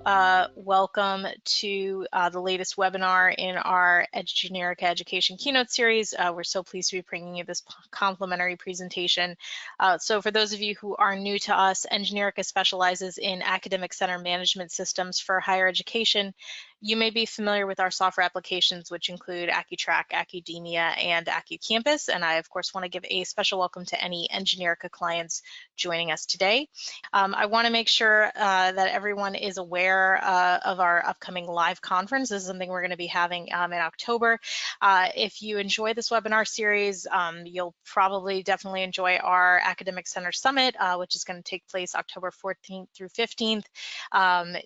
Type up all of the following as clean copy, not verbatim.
welcome to the latest webinar in our Engineerica Education Keynote series. We're so pleased to be bringing you this complimentary presentation. So for those of you who are new to us, Engineerica specializes in academic center management systems for higher education. You may be familiar with our software applications, which include AccuTrack, Accudemia, and AccuCampus. And I, of course, want to give a special welcome to any Engineerica clients joining us today. I want to make sure that everyone is aware of our upcoming live conference. This is something we're going to be having in October. If you enjoy this webinar series, you'll probably definitely enjoy our Academic Center Summit, which is going to take place October 14th through 15th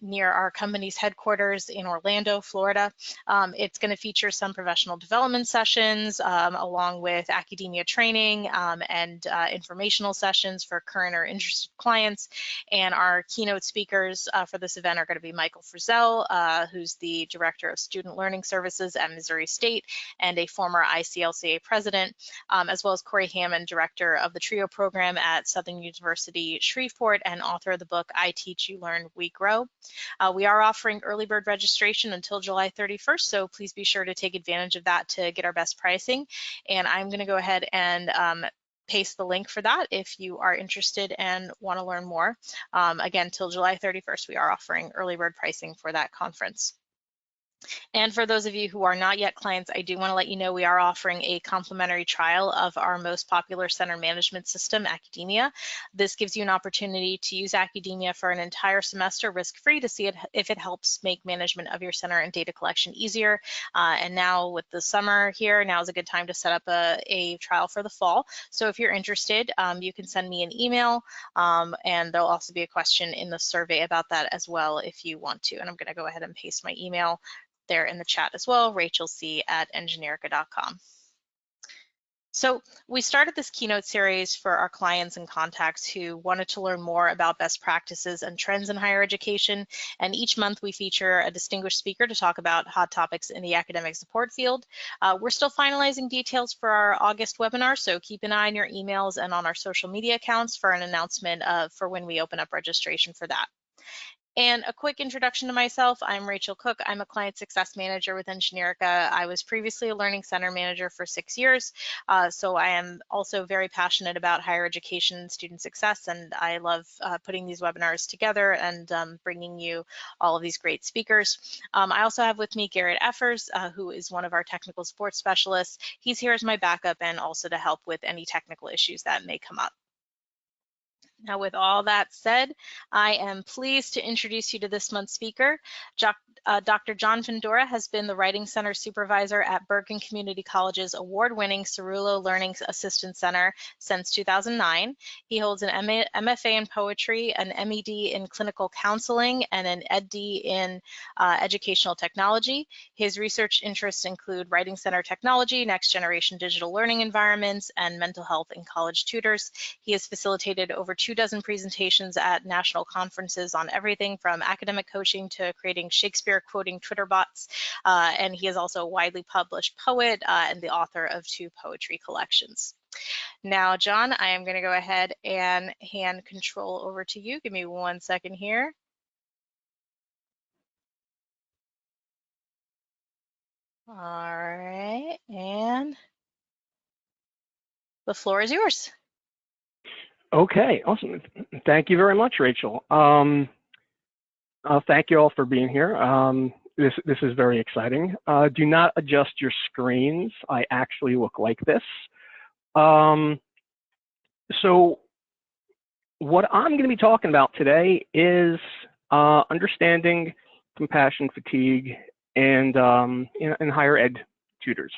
near our company's headquarters in Orlando, Florida. It's going to feature some professional development sessions along with academia training and informational sessions for current or interested clients. And our keynote speakers for this event are going to be Michael Frizzell, who's the Director of Student Learning Services at Missouri State and a former ICLCA president, as well as Corey Hammond, Director of the TRIO program at Southern University Shreveport and author of the book I Teach, You Learn, We Grow. We are offering early bird registration until July 31st, so please be sure to take advantage of that to get our best pricing. And I'm going to go ahead and paste the link for that if you are interested and want to learn more. Again, till July 31st, we are offering early bird pricing for that conference. And for those of you who are not yet clients, I do want to let you know we are offering a complimentary trial of our most popular center management system, Accudemia. This gives you an opportunity to use Accudemia for an entire semester risk-free to see if it helps make management of your center and data collection easier. And now with the summer here, now is a good time to set up a trial for the fall. So if you're interested, you can send me an email, and there'll also be a question in the survey about that as well if you want to. And I'm going to go ahead and paste my email there in the chat as well, rachelc@engineerica.com. So we started this keynote series for our clients and contacts who wanted to learn more about best practices and trends in higher education. And each month we feature a distinguished speaker to talk about hot topics in the academic support field. We're still finalizing details for our August webinar, so keep an eye on your emails and on our social media accounts for an announcement for when we open up registration for that. And a quick introduction to myself, I'm Rachel Cook. I'm a client success manager with Engineerica. I was previously a learning center manager for 6 years, so I am also very passionate about higher education and student success, and I love putting these webinars together and bringing you all of these great speakers. I also have with me Garrett Effers, who is one of our technical support specialists. He's here as my backup and also to help with any technical issues that may come up. Now, with all that said, I am pleased to introduce you to this month's speaker. Dr. John Findura has been the Writing Center Supervisor at Bergen Community College's award-winning Cerullo Learning Assistance Center since 2009. He holds an MFA in Poetry, an MED in Clinical Counseling, and an EdD in Educational Technology. His research interests include Writing Center Technology, next-generation digital learning environments, and mental health in college tutors. He has facilitated over 24 presentations at national conferences on everything from academic coaching to creating Shakespeare quoting Twitter bots, and he is also a widely published poet and the author of 2 poetry collections. Now, John, I am going to go ahead and hand control over to you. Give me 1 second here. All right, and the floor is yours. Okay, awesome. Thank you very much, Rachel. Thank you all for being here. This is very exciting. Do not adjust your screens. I actually look like this. So what I'm going to be talking about today is understanding compassion fatigue and in higher ed tutors.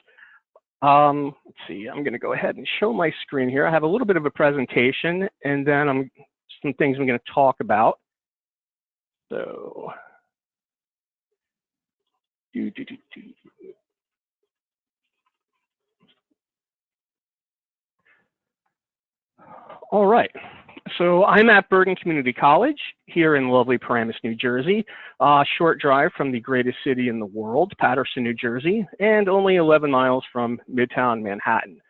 Let's see, I'm going to go ahead and show my screen here. I have a little bit of a presentation, and then some things I'm going to talk about. So, all right. So I'm at Bergen Community College here in lovely Paramus, New Jersey. Short drive from the greatest city in the world, Paterson, New Jersey, and only 11 miles from Midtown Manhattan.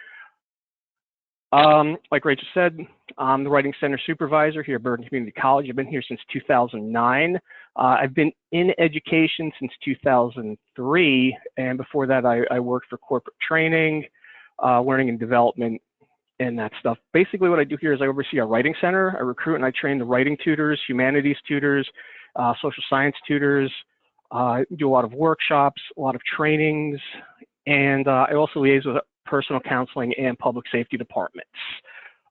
Like Rachel said, I'm the Writing Center Supervisor here at Bergen Community College. I've been here since 2009. I've been in education since 2003, and before that I worked for corporate training, learning and development, and that stuff. Basically what I do here is I oversee a writing center. I recruit and I train the writing tutors, humanities tutors, social science tutors, do a lot of workshops, a lot of trainings, and I also liaise with personal counseling and public safety departments.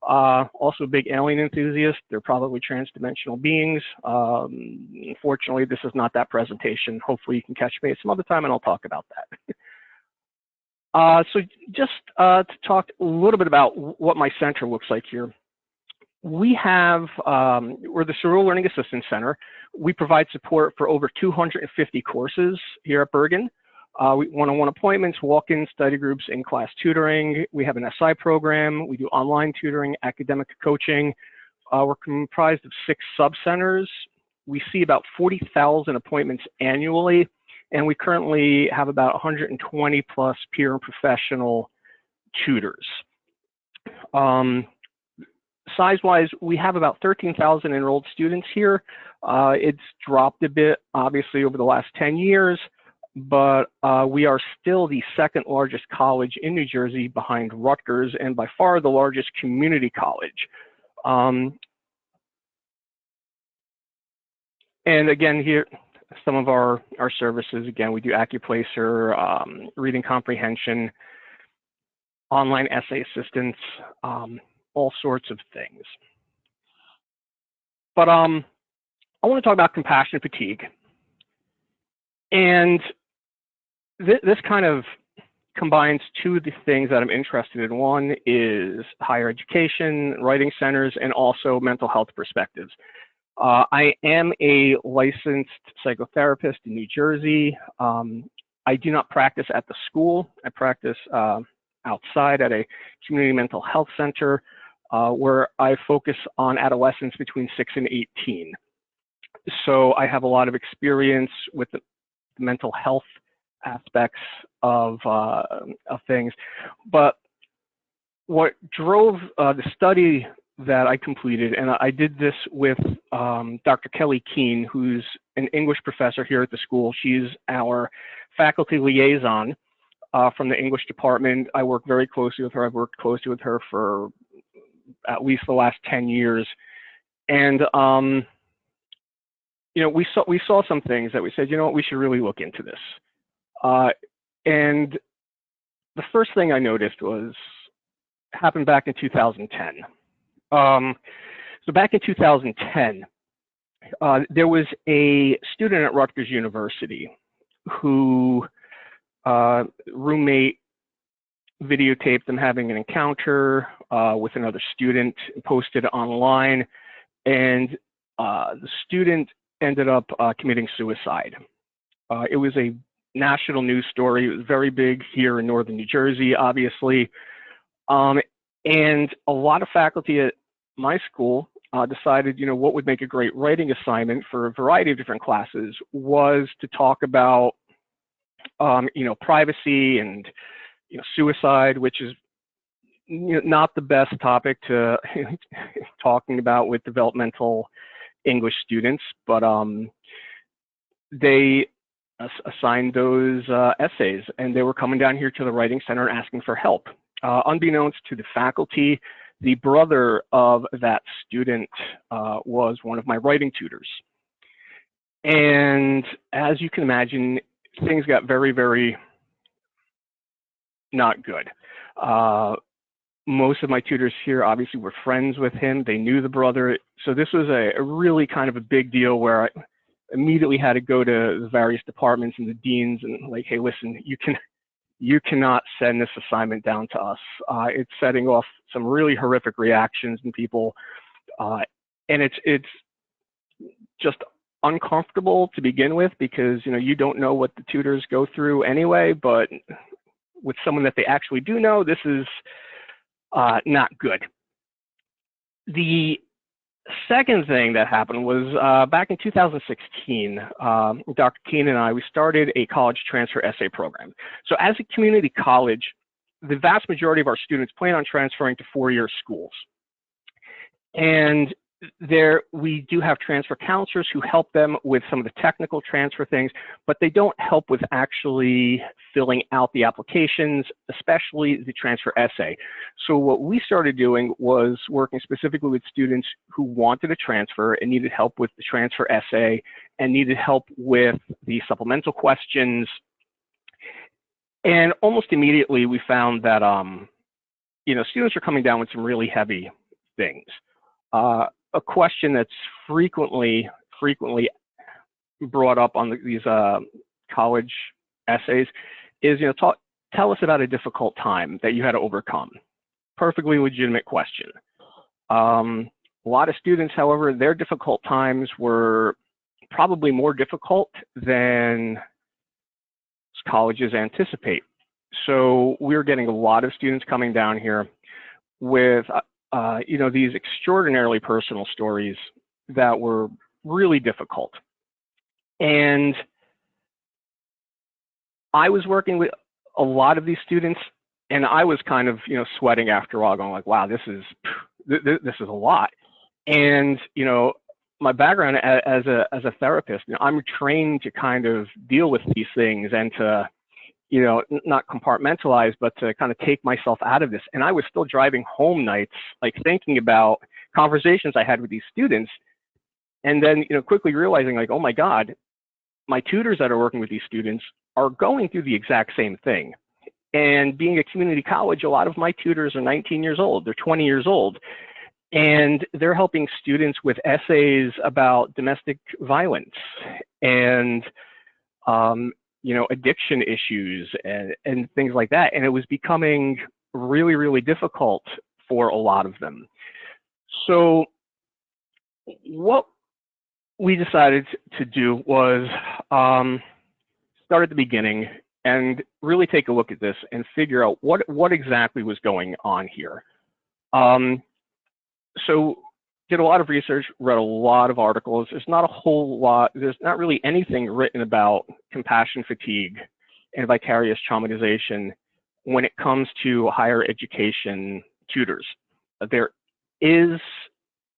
Also a big alien enthusiast. They're probably transdimensional beings. Unfortunately, this is not that presentation. Hopefully you can catch me at some other time and I'll talk about that. So just to talk a little bit about what my center looks like here. We have, we're the Cerebral Learning Assistance Center. We provide support for over 250 courses here at Bergen. One-on-one appointments, walk-in study groups, in-class tutoring. We have an SI program. We do online tutoring, academic coaching. We're comprised of 6 sub-centers. We see about 40,000 appointments annually, and we currently have about 120 plus peer and professional tutors. Size-wise, we have about 13,000 enrolled students here. It's dropped a bit, obviously, over the last 10 years. But we are still the 2nd largest college in New Jersey behind Rutgers, and by far the largest community college. And again, here, some of our services, again, we do Accuplacer, reading comprehension, online essay assistance, all sorts of things. But I want to talk about compassion fatigue. And this kind of combines 2 of the things that I'm interested in. One is higher education, writing centers, and also mental health perspectives. I am a licensed psychotherapist in New Jersey. I do not practice at the school. I practice outside at a community mental health center where I focus on adolescents between 6 and 18. So I have a lot of experience with the mental health aspects of things. But what drove the study that I completed, and I did this with Dr. Kelly Keene, who's an English professor here at the school. She's our faculty liaison from the English department. I work very closely with her. I've worked closely with her for at least the last 10 years. And you know, we saw some things that we said, you know what, we should really look into this. And the first thing I noticed happened back in 2010. So back in 2010, there was a student at Rutgers University who roommate videotaped them having an encounter with another student, posted it online, and the student ended up committing suicide. It was a national news story. It was very big here in northern New Jersey, obviously. And a lot of faculty at my school decided, you know, what would make a great writing assignment for a variety of different classes was to talk about, you know, privacy and, you know, suicide, which is, you know, not the best topic to talking about with developmental English students, but they assigned those essays, and they were coming down here to the writing center and asking for help. Unbeknownst to the faculty, the brother of that student was one of my writing tutors. And as you can imagine, things got very, very not good. Most of my tutors here obviously were friends with him. They knew the brother. So this was a really kind of a big deal where I immediately had to go to the various departments and the deans and like, hey, listen, you cannot send this assignment down to us. It's setting off some really horrific reactions in people. And it's just uncomfortable to begin with because, you know, you don't know what the tutors go through anyway, but with someone that they actually do know, this is not good. The second thing that happened was back in 2016, Dr. Keene and I, we started a college transfer essay program. So as a community college, the vast majority of our students plan on transferring to four-year schools. And we do have transfer counselors who help them with some of the technical transfer things, but they don't help with actually filling out the applications, especially the transfer essay. So what we started doing was working specifically with students who wanted to transfer and needed help with the transfer essay and needed help with the supplemental questions. And almost immediately we found that, students are coming down with some really heavy things. A question that's frequently brought up on these college essays is, tell us about a difficult time that you had to overcome. Perfectly legitimate question. A lot of students, however, their difficult times were probably more difficult than colleges anticipate. So we're getting a lot of students coming down here with these extraordinarily personal stories that were really difficult. And I was working with a lot of these students, and I was kind of, sweating after a while, going like, wow, this is a lot. And, my background as a therapist, I'm trained to kind of deal with these things and to, not compartmentalize, but to kind of take myself out of this. And I was still driving home nights, like thinking about conversations I had with these students. And then, quickly realizing like, oh my God, my tutors that are working with these students are going through the exact same thing. And being a community college, a lot of my tutors are 19 years old, they're 20 years old. And they're helping students with essays about domestic violence and, addiction issues and things like that. And it was becoming really, really difficult for a lot of them. So what we decided to do was start at the beginning and really take a look at this and figure out what exactly was going on here. So did a lot of research, read a lot of articles. There's not a whole lot, there's not really anything written about compassion fatigue and vicarious traumatization when it comes to higher education tutors. There is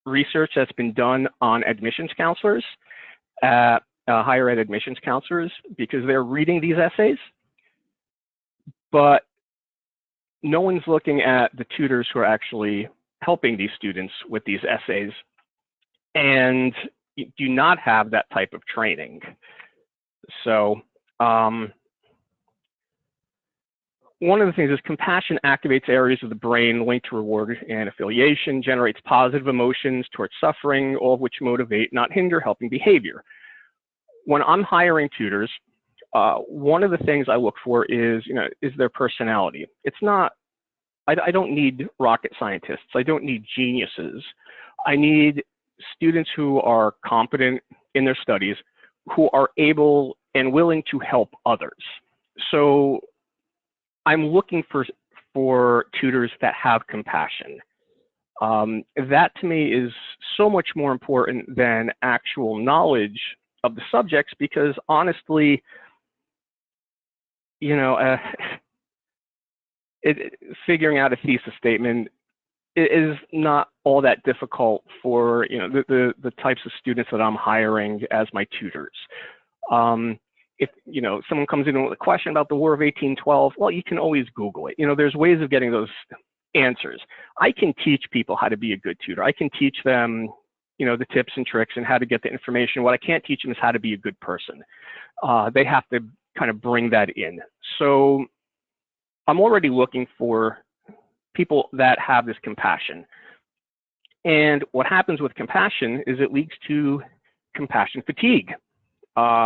research that's been done on admissions counselors, higher ed admissions counselors, because they're reading these essays, but no one's looking at the tutors who are actually helping these students with these essays and do not have that type of training. So one of the things is compassion activates areas of the brain linked to reward and affiliation, generates positive emotions towards suffering, all of which motivate, not hinder, helping behavior. When I'm hiring tutors, one of the things I look for is their personality. It's not, I don't need rocket scientists. I don't need geniuses. I need students who are competent in their studies, who are able and willing to help others. So I'm looking for tutors that have compassion. That to me is so much more important than actual knowledge of the subjects, because honestly, figuring out a thesis statement is not all that difficult for the types of students that I'm hiring as my tutors. If someone comes in with a question about the War of 1812, well, you can always Google it. There's ways of getting those answers. I can teach people how to be a good tutor. I can teach them the tips and tricks and how to get the information. What I can't teach them is how to be a good person. They have to kind of bring that in. So I'm already looking for people that have this compassion. And what happens with compassion is it leads to compassion fatigue,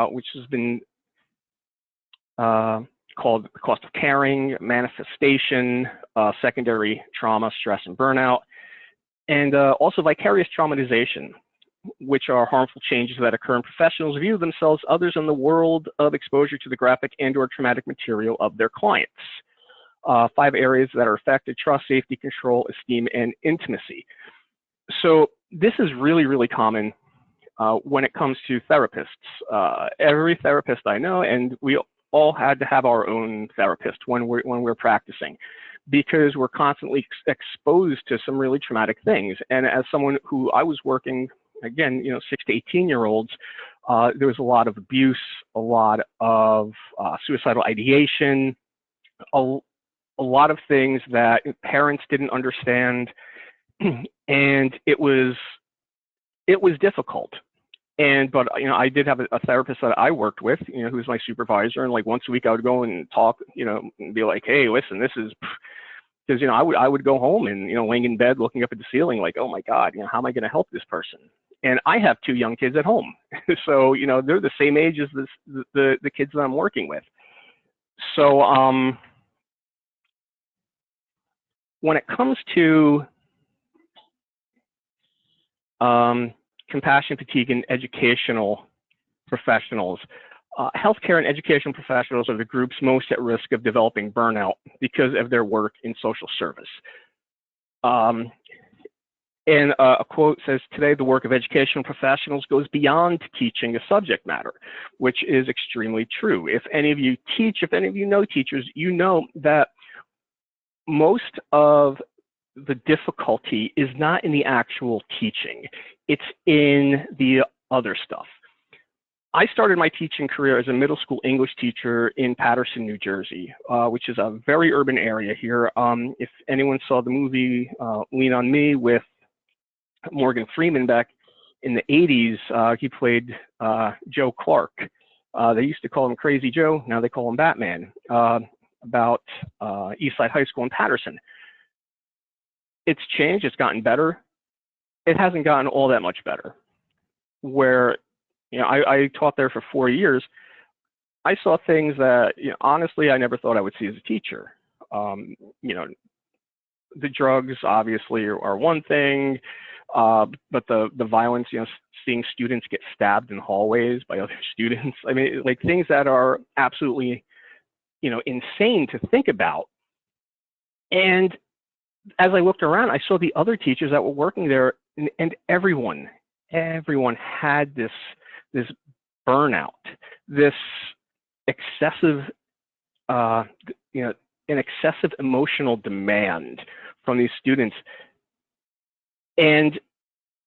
which has been called the cost of caring, manifestation, secondary trauma, stress, and burnout, and also vicarious traumatization, which are harmful changes that occur in professionals' view of themselves, others, in the world of exposure to the graphic and/or traumatic material of their clients. 5 areas that are affected: trust, safety, control, esteem, and intimacy. So this is really, really common when it comes to therapists. Every therapist I know, and we all had to have our own therapist when we're practicing, because we're constantly exposed to some really traumatic things. And as someone who I was working, again, 6 to 18-year-olds, there was a lot of abuse, a lot of suicidal ideation, a lot of things that parents didn't understand, and it was difficult. But I did have a therapist that I worked with, who was my supervisor, and like once a week I would go and talk, and be like, hey, listen, this is, because I would go home and laying in bed looking up at the ceiling like, oh my God, how am I going to help this person? And I have 2 young kids at home, so they're the same age as the kids that I'm working with. So when it comes to compassion fatigue in educational professionals, healthcare and educational professionals are the groups most at risk of developing burnout because of their work in social service. And a quote says, today the work of educational professionals goes beyond teaching a subject matter, which is extremely true. If any of you teach, if any of you know teachers, you know that most of the difficulty is not in the actual teaching, it's in the other stuff. I started my teaching career as a middle school English teacher in Paterson, New Jersey, which is a very urban area here. If anyone saw the movie Lean on Me with Morgan Freeman back in the 80s, he played Joe Clark. They used to call him Crazy Joe, now they call him Batman, about Eastside High School in Paterson. It's changed, it's gotten better. It hasn't gotten all that much better. Where, I taught there for 4 years. I saw things that, honestly, I never thought I would see as a teacher. The drugs obviously are one thing, but the violence, seeing students get stabbed in hallways by other students. I mean, like things that are absolutely, insane to think about. And as I looked around, I saw the other teachers that were working there, and everyone had this burnout, this excessive, an excessive emotional demand from these students. And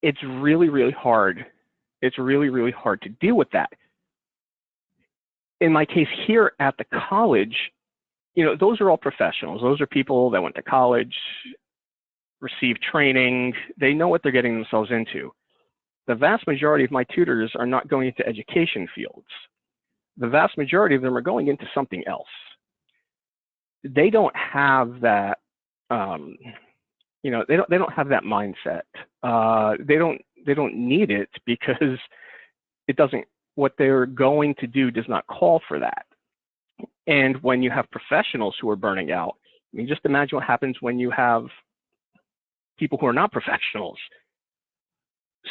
it's really, really hard. It's really, really hard to deal with that. In my case here at the college, those are all professionals. Those are people that went to college, received training. They know what they're getting themselves into. The vast majority of my tutors are not going into education fields. The vast majority of them are going into something else. They don't have that, they don't have that mindset. They don't need it because it doesn't, what they're going to do does not call for that. And when you have professionals who are burning out, I mean, just imagine what happens when you have people who are not professionals.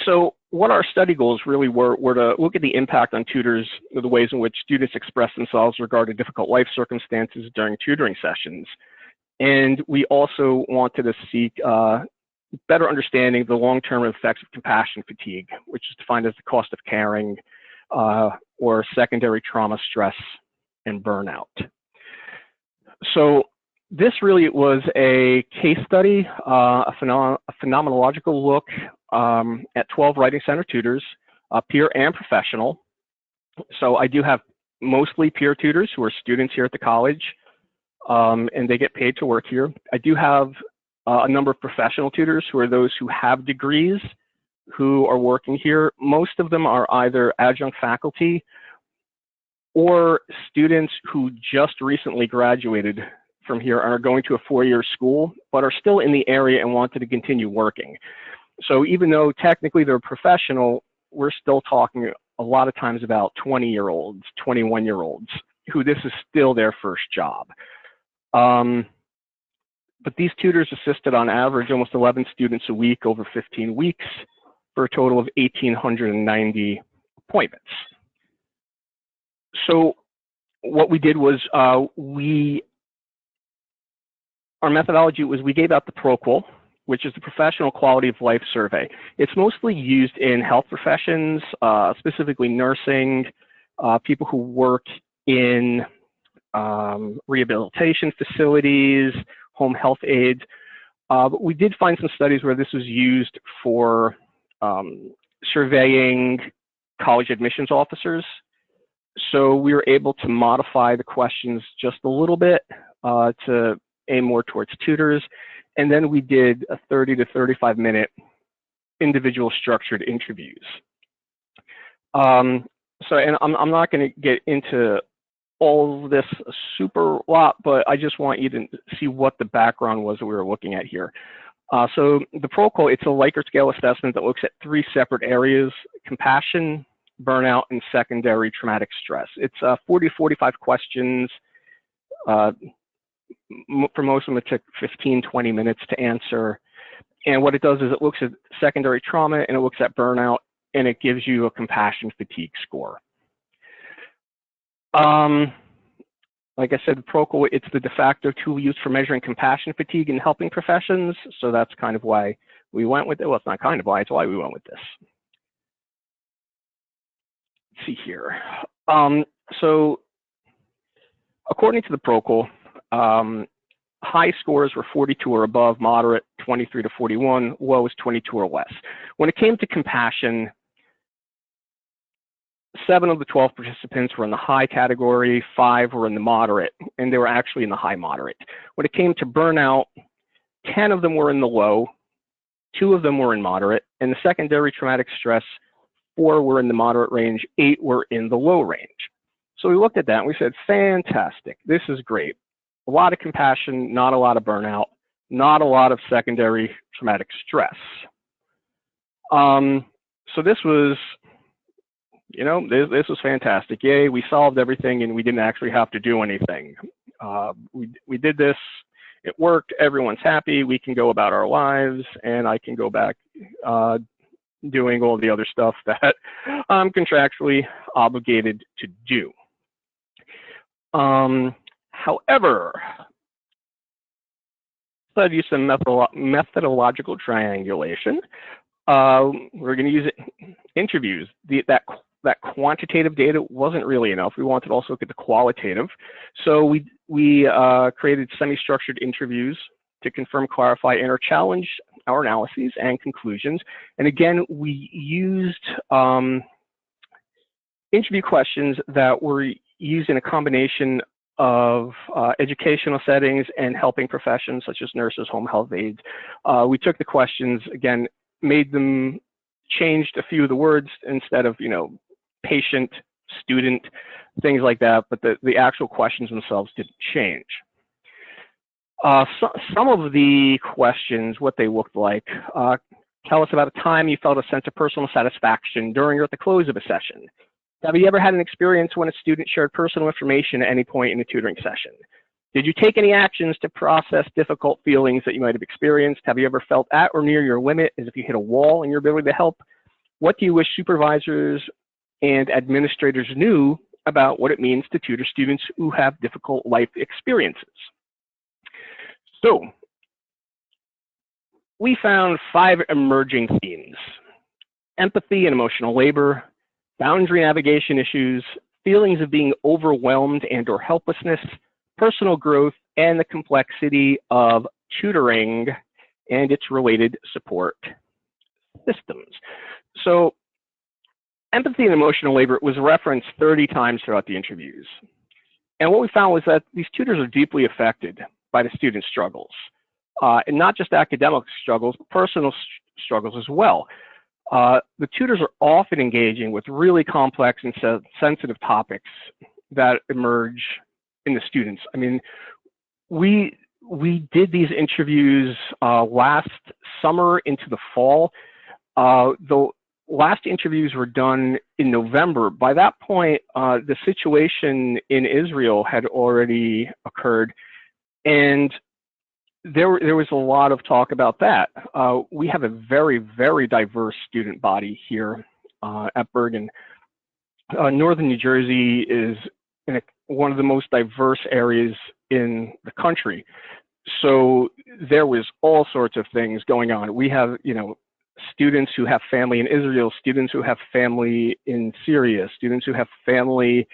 So what our study goals really were to look at the impact on tutors, the ways in which students express themselves regarding difficult life circumstances during tutoring sessions. And we also wanted to seek better understanding of the long-term effects of compassion fatigue, which is defined as the cost of caring, or secondary trauma, stress, and burnout. So this really was a case study, a phenomenological look at 12 Writing Center tutors, peer and professional. So I do have mostly peer tutors who are students here at the college, and they get paid to work here. I do have a number of professional tutors who are those who have degrees who are working here. Most of them are either adjunct faculty or students who just recently graduated from here and are going to a 4-year school, but are still in the area and wanted to continue working. So even though technically they're professional, we're still talking a lot of times about 20-year-olds, 21-year-olds, who this is still their first job. But these tutors assisted on average almost 11 students a week over 15 weeks for a total of 1,890 appointments. So what we did was our methodology was we gave out the ProQual, which is the Professional Quality of Life Survey. It's mostly used in health professions, specifically nursing, people who work in rehabilitation facilities, home health aides. But we did find some studies where this was used for surveying college admissions officers. So we were able to modify the questions just a little bit to aim more towards tutors. And then we did a 30 to 35-minute individual structured interviews. And I'm not going to get into all of this super lot, but I just want you to see what the background was that we were looking at here. So the protocol, it's a Likert scale assessment that looks at 3 separate areas: compassion, burnout, and secondary traumatic stress. It's 40 to 45 questions. For most of them, it took 15, 20 minutes to answer. And what it does is it looks at secondary trauma and it looks at burnout, and it gives you a compassion fatigue score. Like I said, the protocol, it's the de facto tool used for measuring compassion fatigue in helping professions. So that's kind of why we went with it. Well, it's not kind of why, it's why we went with this. Let's see here. So according to the protocol, high scores were 42 or above, moderate 23 to 41, low is 22 or less. When it came to compassion, 7 of the 12 participants were in the high category, 5 were in the moderate, and they were actually in the high moderate. When it came to burnout, 10 of them were in the low, 2 of them were in moderate, and the secondary traumatic stress, 4 were in the moderate range, 8 were in the low range. So we looked at that and we said, fantastic, this is great. A lot of compassion, not a lot of burnout, not a lot of secondary traumatic stress. So this was, you know, this was fantastic. Yay, we solved everything and we didn't actually have to do anything. We did this, it worked, everyone's happy, we can go about our lives, and I can go back doing all the other stuff that I'm contractually obligated to do. However, so I'd use some methodological triangulation. We're going to use interviews. That quantitative data wasn't really enough. We wanted to also look at the qualitative. So we created semi-structured interviews to confirm, clarify, and or challenge our analyses and conclusions. And again, we used interview questions that were used in a combination of educational settings and helping professions such as nurses, home health aides. We took the questions, again, made them, changed a few of the words instead of, you know, patient, student, things like that, but the actual questions themselves didn't change. Some of the questions, what they looked like, tell us about a time you felt a sense of personal satisfaction during or at the close of a session. Have you ever had an experience when a student shared personal information at any point in a tutoring session? Did you take any actions to process difficult feelings that you might have experienced? Have you ever felt at or near your limit as if you hit a wall in your ability to help? What do you wish supervisors and administrators knew about what it means to tutor students who have difficult life experiences? So we found 5 emerging themes: empathy and emotional labor, boundary navigation issues, feelings of being overwhelmed and or helplessness, personal growth, and the complexity of tutoring and its related support systems. So empathy and emotional labor was referenced 30 times throughout the interviews. And what we found was that these tutors are deeply affected by the students' struggles, and not just academic struggles, but personal struggles as well. The tutors are often engaging with really complex and sensitive topics that emerge in the students. I mean, we did these interviews last summer into the fall. The last interviews were done in November. By that point, the situation in Israel had already occurred, and there was a lot of talk about that. We have a very, very diverse student body here at Bergen. Northern New Jersey is one of the most diverse areas in the country. So there was all sorts of things going on. We have, you know, students who have family in Israel, students who have family in Syria, students who have family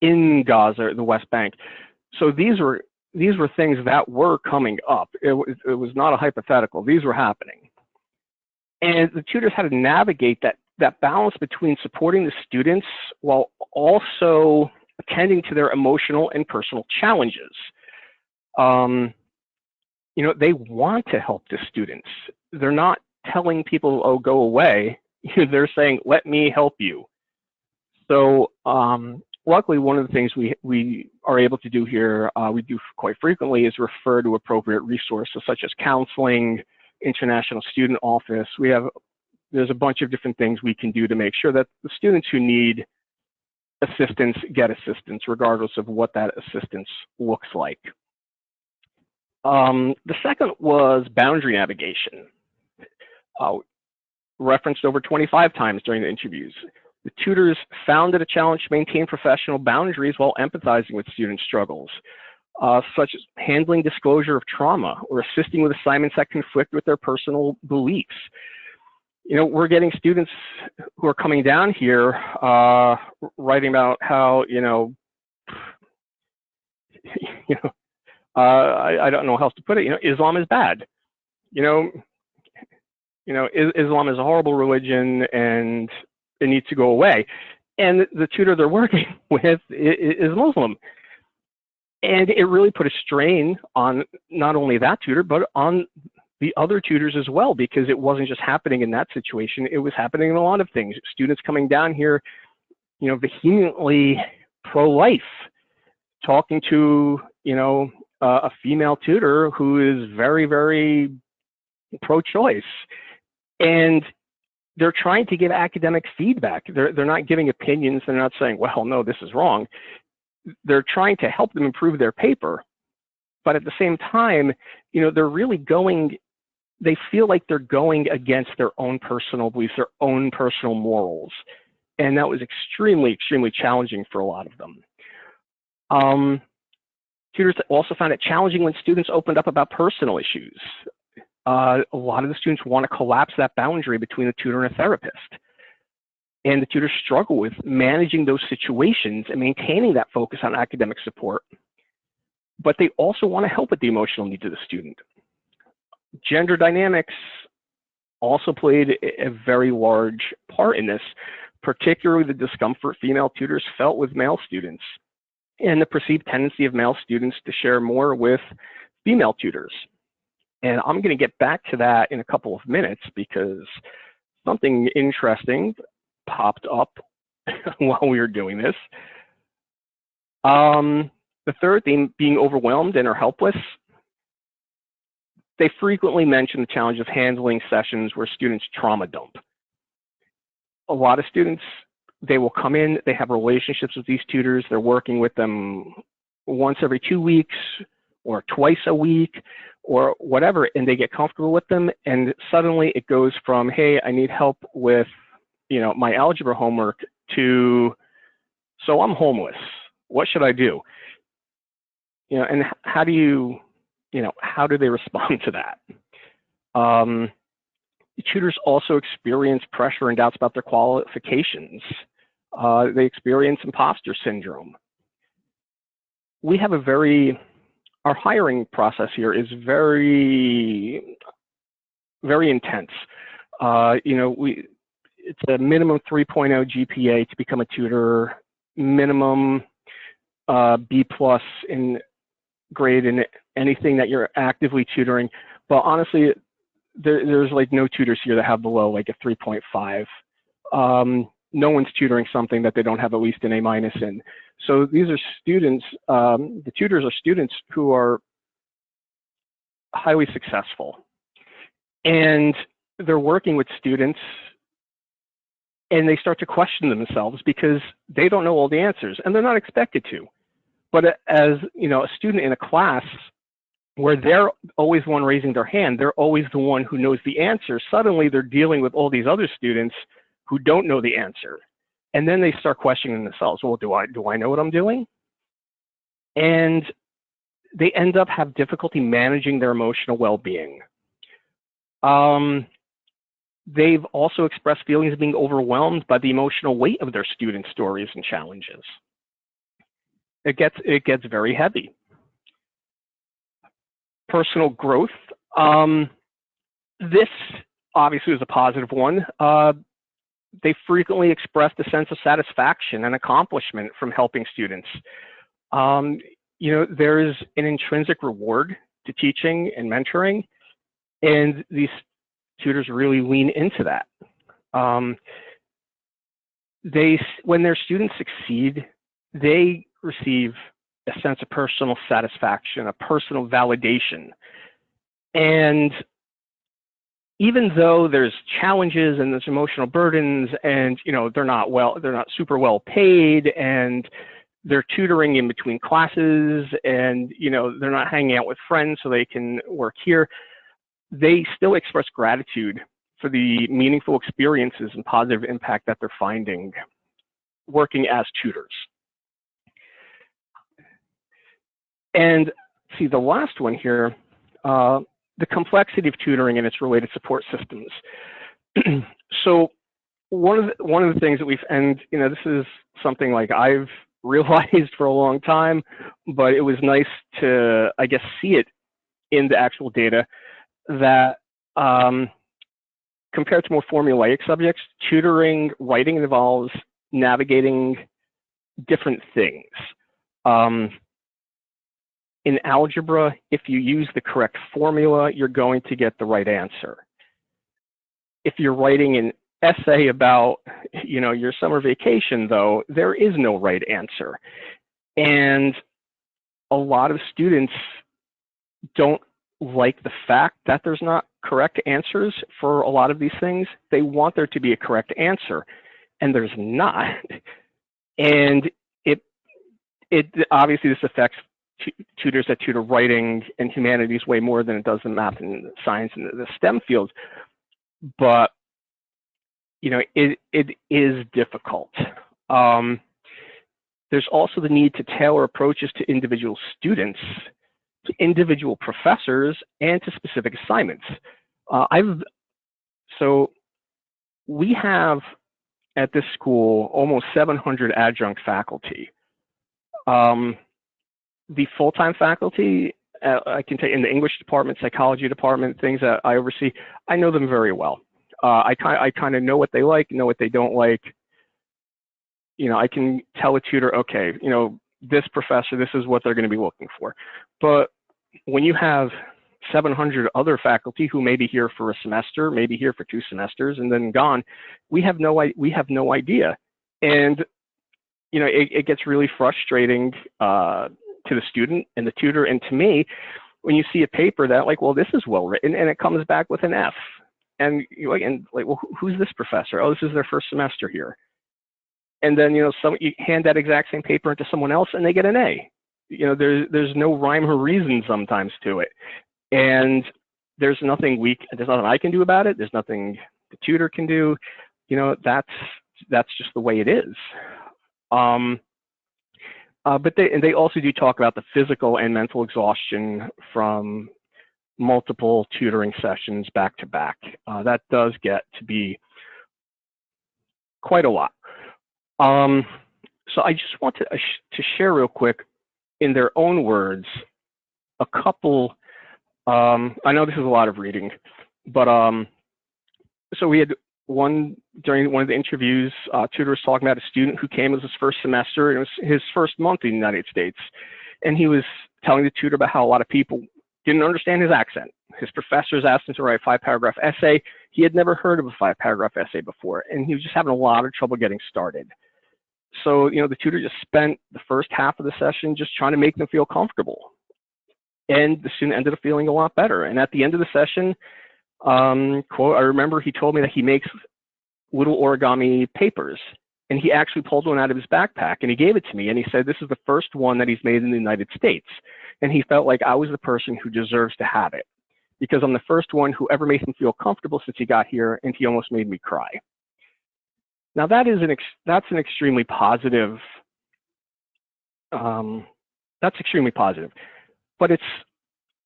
in Gaza, the West Bank. So these were these were things that were coming up. It was not a hypothetical. These were happening. And the tutors had to navigate that balance between supporting the students while also attending to their emotional and personal challenges. You know, they want to help the students. They're not telling people, oh, go away. They're saying, let me help you. So luckily, one of the things we are able to do here, we do quite frequently, is refer to appropriate resources such as counseling, international student office. There's a bunch of different things we can do to make sure that the students who need assistance get assistance, regardless of what that assistance looks like. The second was boundary navigation, referenced over 25 times during the interviews. The tutors found it a challenge to maintain professional boundaries while empathizing with student struggles, such as handling disclosure of trauma or assisting with assignments that conflict with their personal beliefs. You know, we're getting students who are coming down here writing about how, I don't know how else to put it. Islam is bad. Islam is a horrible religion and it needs to go away. And the tutor they're working with is Muslim. And it really put a strain on not only that tutor, but on the other tutors as well, because it wasn't just happening in that situation. It was happening in a lot of things. Students coming down here, vehemently pro-life, talking to, a female tutor who is very, very pro-choice. And they're trying to give academic feedback. They're not giving opinions. They're not saying, well, no, this is wrong. They're trying to help them improve their paper. But at the same time, they're really they feel like they're going against their own personal beliefs, their own personal morals. And that was extremely, extremely challenging for a lot of them. Tutors also found it challenging when students opened up about personal issues. A lot of the students want to collapse that boundary between a tutor and a therapist. And the tutors struggle with managing those situations and maintaining that focus on academic support. But they also want to help with the emotional needs of the student. Gender dynamics also played a very large part in this, particularly the discomfort female tutors felt with male students and the perceived tendency of male students to share more with female tutors. And I'm going to get back to that in a couple of minutes because something interesting popped up while we were doing this. The third theme, being overwhelmed and or helpless. They frequently mention the challenge of handling sessions where students trauma dump. A lot of students, they will come in, they have relationships with these tutors, they're working with them once every 2 weeks or twice a week or whatever, and they get comfortable with them, and suddenly it goes from, hey, I need help with, my algebra homework to, so I'm homeless, what should I do? And how do how do they respond to that? Tutors also experience pressure and doubts about their qualifications. They experience imposter syndrome. We have our hiring process here is very, very intense. It's a minimum 3.0 GPA to become a tutor, minimum B+ in grade in anything that you're actively tutoring. But honestly, there's like no tutors here that have below like a 3.5. No one's tutoring something that they don't have at least an A- in. So these are students, the tutors are students who are highly successful. And they're working with students and they start to question themselves because they don't know all the answers and they're not expected to. But as a student in a class where they're always the one raising their hand, they're always the one who knows the answer, suddenly they're dealing with all these other students who don't know the answer. And then they start questioning themselves, well, do I know what I'm doing? And they end up have difficulty managing their emotional well-being. They've also expressed feelings of being overwhelmed by the emotional weight of their student stories and challenges. It gets very heavy. personal growth. This obviously is a positive one. They frequently expressed a sense of satisfaction and accomplishment from helping students. You know, there is an intrinsic reward to teaching and mentoring, and these tutors really lean into that. When their students succeed, they receive a sense of personal satisfaction, a personal validation. And even though there's challenges and there's emotional burdens, and you know they're not super well paid, and they're tutoring in between classes, and you know they're not hanging out with friends so they can work here, they still express gratitude for the meaningful experiences and positive impact that they're finding working as tutors. And see, the last one here, the complexity of tutoring and its related support systems. So one of the things that and you know, this is something like I've realized for a long time, but it was nice to, I guess, see it in the actual data that compared to more formulaic subjects, tutoring writing involves navigating different things. In algebra, if you use the correct formula, you're going to get the right answer. If you're writing an essay about, you know, your summer vacation, though, there is no right answer. And a lot of students don't like the fact that there's not correct answers for a lot of these things. They want there to be a correct answer, and there's not. And it obviously this affects tutors that tutor writing and humanities way more than it does in math and science and the STEM fields. But you know, it is difficult. There's also the need to tailor approaches to individual students, to individual professors, and to specific assignments. So we have at this school almost 700 adjunct faculty. The full-time faculty, I can tell you in the English department, psychology department, things that I oversee, I know them very well. I kind of know what they like, know what they don't like. You know, I can tell a tutor, okay, you know, this professor, this is what they're going to be looking for. But when you have 700 other faculty who may be here for a semester, maybe here for 2 semesters, and then gone, we have no idea. And you know, it gets really frustrating to the student and the tutor, and to me, when you see a paper that like, well, this is well written, and it comes back with an F, and you're like, well, who's this professor? Oh, this is their first semester here. And then you know, you hand that exact same paper to someone else, and they get an A. You know, there's no rhyme or reason sometimes to it, and there's nothing I can do about it. There's nothing the tutor can do. You know, that's just the way it is. But they also do talk about the physical and mental exhaustion from multiple tutoring sessions back to back. That does get to be quite a lot. So I just want to share real quick, in their own words, a couple. I know this is a lot of reading, but so we had during one of the interviews, tutor was talking about a student who came as his first semester, and it was his first month in the United States. And he was telling the tutor about how a lot of people didn't understand his accent. His professors asked him to write a 5-paragraph essay. He had never heard of a 5-paragraph essay before, and he was just having a lot of trouble getting started. So, you know, the tutor just spent the first half of the session just trying to make them feel comfortable. And the student ended up feeling a lot better. And at the end of the session, quote, I remember he told me that he makes little origami papers, and he actually pulled one out of his backpack and he gave it to me, and he said this is the first one that he's made in the United States, and he felt like I was the person who deserves to have it because I'm the first one who ever made him feel comfortable since he got here, and he almost made me cry. Now that's an extremely positive, that's extremely positive, but it's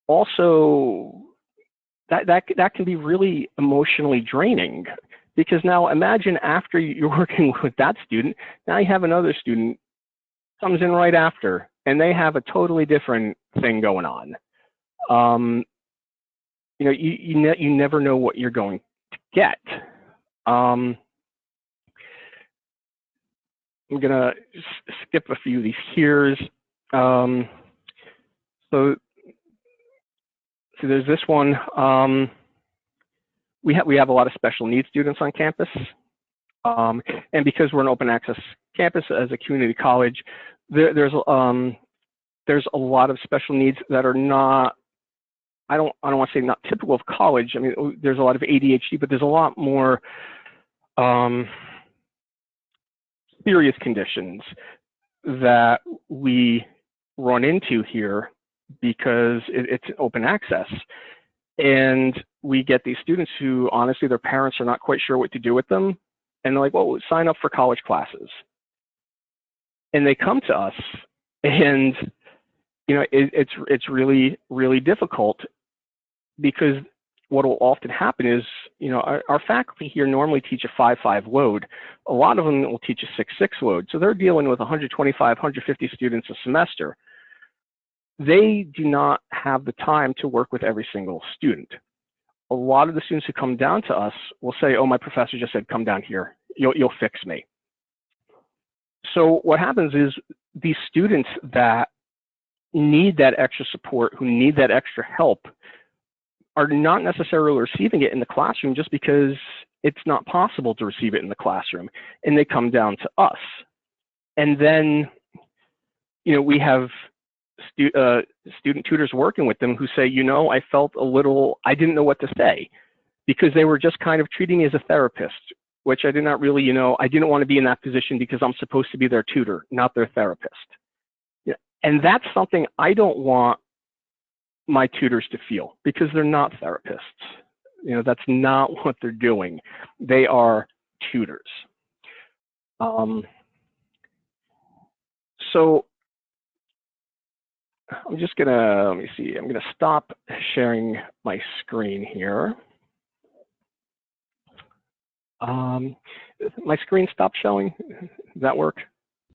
also that can be really emotionally draining, because now imagine after you're working with that student, now you have another student comes in right after, and they have a totally different thing going on. You know, you never know what you're going to get. I'm gonna skip a few of these here. So there's this one. We have a lot of special needs students on campus, and because we're an open access campus as a community college, there's a lot of special needs that are not. I don't want to say not typical of college. I mean, there's a lot of ADHD, but there's a lot more serious conditions that we run into here because it's open access. And we get these students who, honestly, their parents are not quite sure what to do with them. And they're like, well, sign up for college classes. And they come to us, and, you know, it's really, really difficult, because what will often happen is, you know, our faculty here normally teach a 5-5 load. A lot of them will teach a 6-6 load. So they're dealing with 125, 150 students a semester. They do not have the time to work with every single student. A lot of the students who come down to us will say, oh, my professor just said, come down here, you'll fix me. So what happens is these students that need that extra support, who need that extra help, are not necessarily receiving it in the classroom just because it's not possible to receive it in the classroom, and they come down to us. And then, you know, we have student tutors working with them who say, you know, I felt a little, I didn't know what to say, because they were just kind of treating me as a therapist, which I did not really, you know, I didn't want to be in that position because I'm supposed to be their tutor, not their therapist. Yeah. And that's something I don't want my tutors to feel, because they're not therapists. You know, that's not what they're doing. They are tutors. So I'm just gonna, let me see, I'm gonna stop sharing my screen here. My screen stopped showing. Does that work?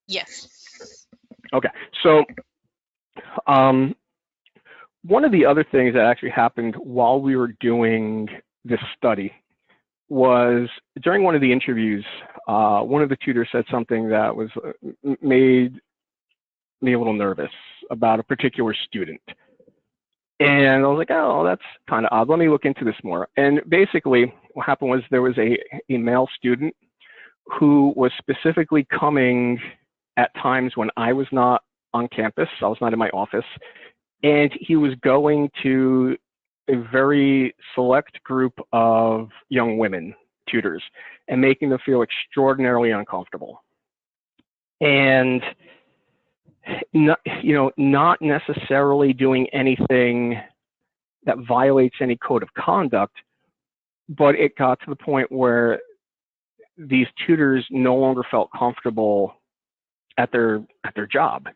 Yes. Okay, so one of the other things that actually happened while we were doing this study was, during one of the interviews, one of the tutors said something that was made me a little nervous about a particular student. And I was like, oh, that's kind of odd. Let me look into this more. And basically what happened was, there was a male student who was specifically coming at times when I was not on campus, I was not in my office, and he was going to a very select group of young women tutors and making them feel extraordinarily uncomfortable. And not, you know, not necessarily doing anything that violates any code of conduct, but it got to the point where these tutors no longer felt comfortable at their job.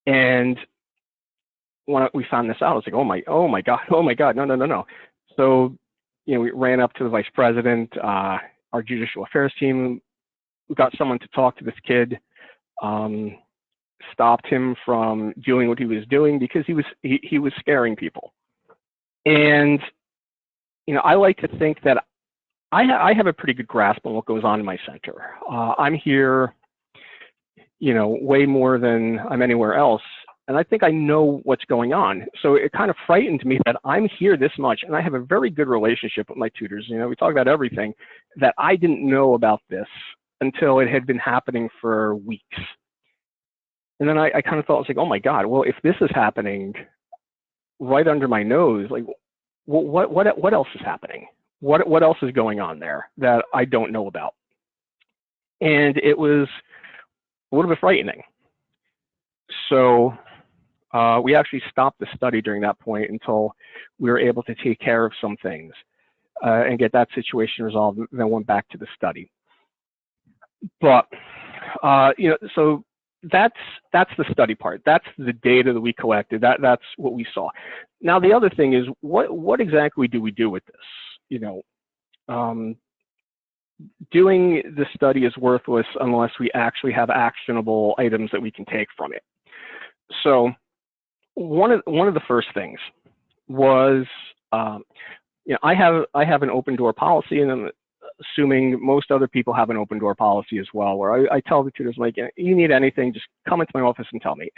And when we found this out, I was like, oh my God, no. So, you know, we ran up to the vice president, our judicial affairs team. We got someone to talk to this kid, stopped him from doing what he was doing, because he was scaring people. And, you know, I like to think that I have a pretty good grasp on what goes on in my center. I'm here, you know, way more than I'm anywhere else. And I think I know what's going on. So it kind of frightened me that I'm here this much, and I have a very good relationship with my tutors. You know, we talk about everything, that I didn't know about this until it had been happening for weeks. And then I kind of thought, I was like, oh my God, well, if this is happening right under my nose, like, what else is happening? What else is going on there that I don't know about? And it was a little bit frightening. So we actually stopped the study during that point until we were able to take care of some things and get that situation resolved, and then went back to the study. But, you know, so that's the study part. That's the data that we collected. That's what we saw. Now, the other thing is, what exactly do we do with this? You know, doing the study is worthless unless we actually have actionable items that we can take from it. So one of the first things was, I have an open door policy, and I'm assuming most other people have an open door policy as well, where I tell the tutors, like, you need anything, just come into my office and tell me.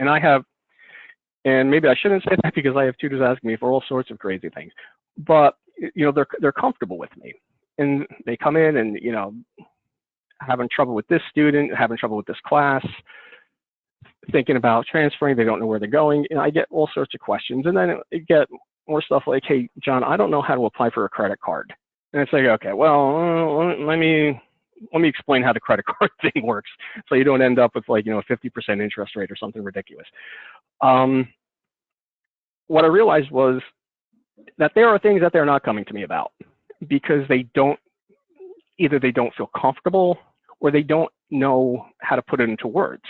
And maybe I shouldn't say that because I have tutors asking me for all sorts of crazy things, but they're comfortable with me, and they come in and having trouble with this student, having trouble with this class, thinking about transferring, they don't know where they're going, and I get all sorts of questions, and then I get more stuff like, hey, John, I don't know how to apply for a credit card. And it's like, okay, well, let me explain how the credit card thing works, so you don't end up with, like, 50% interest rate or something ridiculous. What I realized was that there are things that they're not coming to me about because either they don't feel comfortable or they don't know how to put it into words.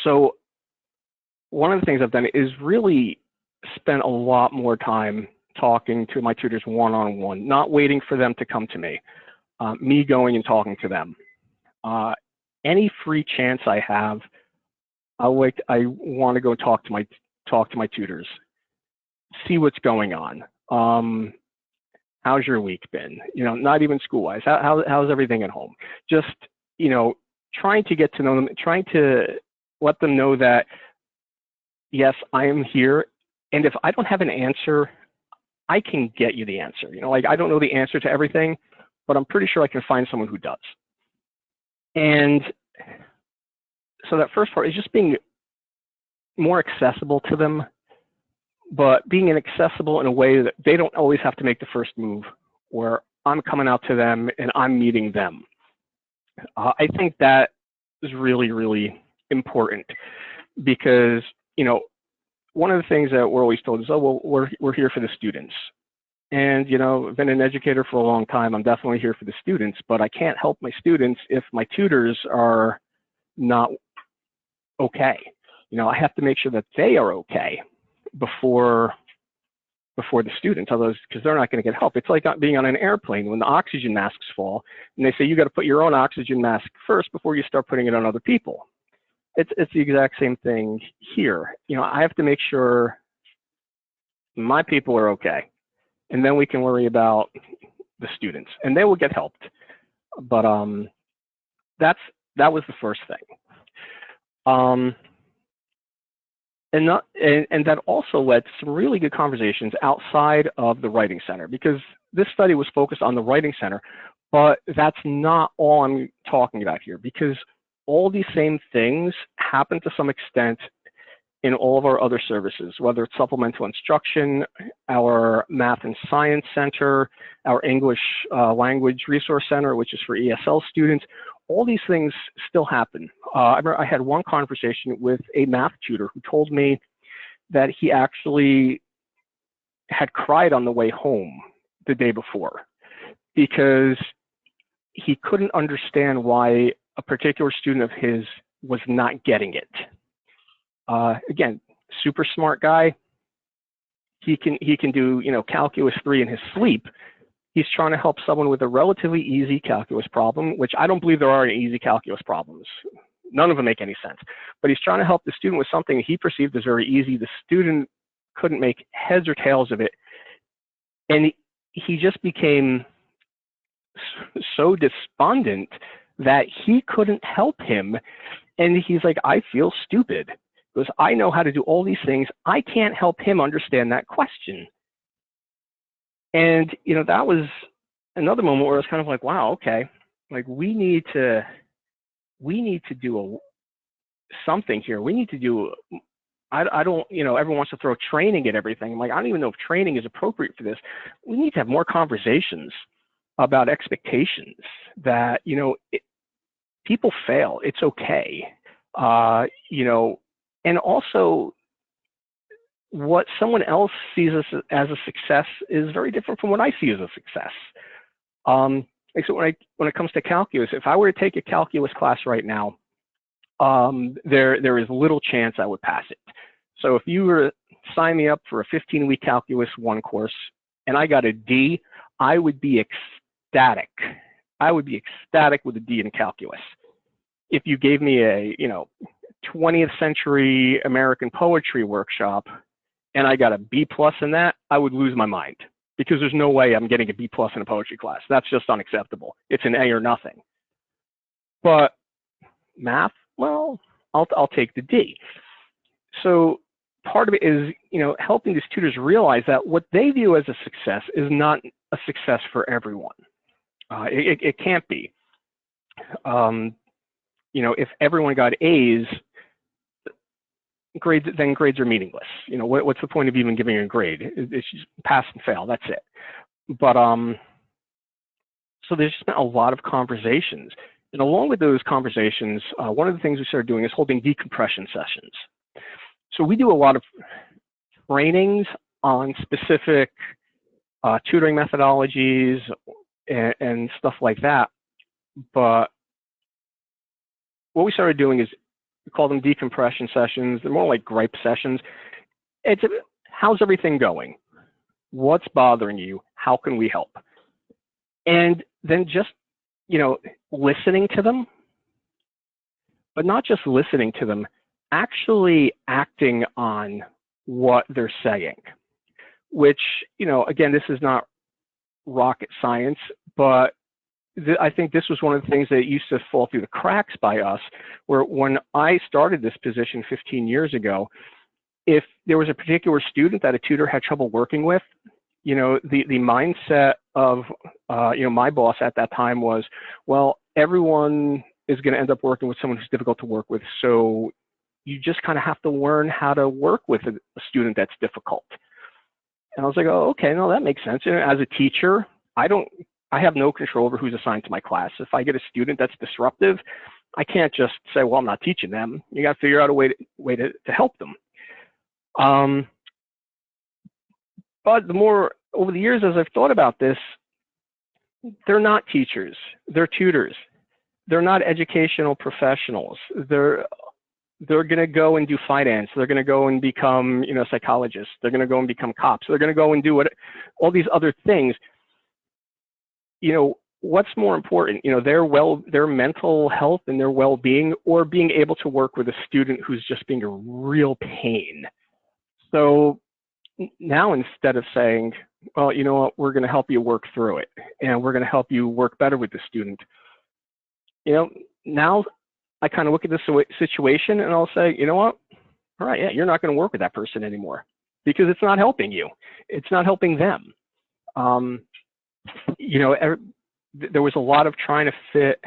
So one of the things I've done is really spent a lot more time talking to my tutors one-on-one, not waiting for them to come to me, me going and talking to them. Any free chance I have, I want to go talk to my tutors, see what's going on. How's your week been? Not even school-wise. How's everything at home? Just trying to get to know them, trying to let them know that yes, I am here, and if I don't have an answer, I can get you the answer. Like, I don't know the answer to everything, but I'm pretty sure I can find someone who does. And so that first part is just being more accessible to them, but being inaccessible in a way that they don't always have to make the first move, where I'm coming out to them and I'm meeting them. I think that is really, really important because, one of the things that we're always told is, oh, well, we're here for the students. And, I've been an educator for a long time. I'm definitely here for the students, but I can't help my students if my tutors are not okay. I have to make sure that they are okay before the students, otherwise, because they're not going to get help. It's like being on an airplane when the oxygen masks fall, and they say you got to put your own oxygen mask first before you start putting it on other people. It's the exact same thing here. I have to make sure my people are okay, and then we can worry about the students, and they will get helped. But that was the first thing. And that also led to some really good conversations outside of the Writing Center, because this study was focused on the Writing Center, but that's not all I'm talking about here, because all these same things happen to some extent in all of our other services, whether it's supplemental instruction, our Math and Science Center, our English Language Resource Center, which is for ESL students. All these things still happen. I remember I had one conversation with a math tutor who told me that he actually had cried on the way home the day before because he couldn't understand why a particular student of his was not getting it. Again, super smart guy. He can do calculus 3 in his sleep. He's trying to help someone with a relatively easy calculus problem, which I don't believe there are any easy calculus problems. None of them make any sense. But he's trying to help the student with something he perceived as very easy. The student couldn't make heads or tails of it. And he just became so despondent that he couldn't help him. And he's like, I feel stupid because I know how to do all these things. I can't help him understand that question. And, that was another moment where I was kind of like, wow, okay, like we need to do something here. We need to do, I don't, everyone wants to throw training at everything. I'm like, I don't even know if training is appropriate for this. We need to have more conversations about expectations that, people fail. It's okay. And also, what someone else sees as a success is very different from what I see as a success. So when it comes to calculus, if I were to take a calculus class right now, there is little chance I would pass it. So if you were to sign me up for a 15-week calculus 1 course and I got a D, I would be ecstatic. I would be ecstatic with a D in calculus. If you gave me a 20th century American poetry workshop and I got a B+ in that, I would lose my mind, because there's no way I'm getting a B+ in a poetry class. That's just unacceptable. It's an A or nothing. But math, well, I'll take the D. So part of it is, helping these tutors realize that what they view as a success is not a success for everyone. It can't be. If everyone got A's, then grades are meaningless. What's the point of even giving a grade? It's just pass and fail. That's it. But so there's just been a lot of conversations, and along with those conversations, one of the things we started doing is holding decompression sessions. So we do a lot of trainings on specific tutoring methodologies and stuff like that. But what we started doing is we call them decompression sessions. They're more like gripe sessions. It's how's everything going? What's bothering you? How can we help? And then just, listening to them, but not just listening to them, actually acting on what they're saying, which, again, this is not rocket science, but I think this was one of the things that used to fall through the cracks by us, where when I started this position 15 years ago, if there was a particular student that a tutor had trouble working with, the mindset of, my boss at that time was, well, everyone is going to end up working with someone who's difficult to work with. So you just kind of have to learn how to work with a student that's difficult. And I was like, oh, okay, no, that makes sense. As a teacher, I have no control over who's assigned to my class. If I get a student that's disruptive, I can't just say, well, I'm not teaching them. You got to figure out a way to help them. But over the years, as I've thought about this, they're not teachers, they're tutors. They're not educational professionals. They're going to go and do finance. They're going to go and become, psychologists. They're going to go and become cops. They're going to go and do all these other things. What's more important, their mental health and their well-being, or being able to work with a student who's just being a real pain. So now, instead of saying, well, you know what, we're going to help you work through it, and we're going to help you work better with the student, now I kind of look at this situation and I'll say, you know what, all right, yeah, you're not going to work with that person anymore, because it's not helping you. It's not helping them. There was a lot of trying to fit,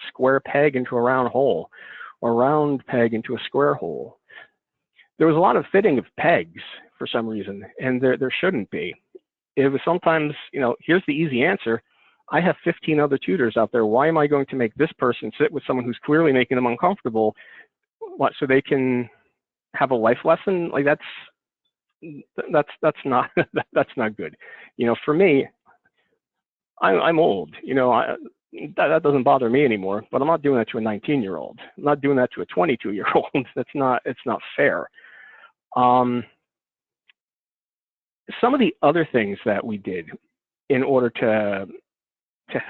square peg into a round hole, or round peg into a square hole. There was a lot of fitting of pegs for some reason, and there shouldn't be. It was sometimes, here's the easy answer. I have 15 other tutors out there. Why am I going to make this person sit with someone who's clearly making them uncomfortable, so they can have a life lesson? Like that's not that's not good. For me, I'm old. That doesn't bother me anymore. But I'm not doing that to a 19-year-old. I'm not doing that to a 22-year-old. It's not fair. Some of the other things that we did in order to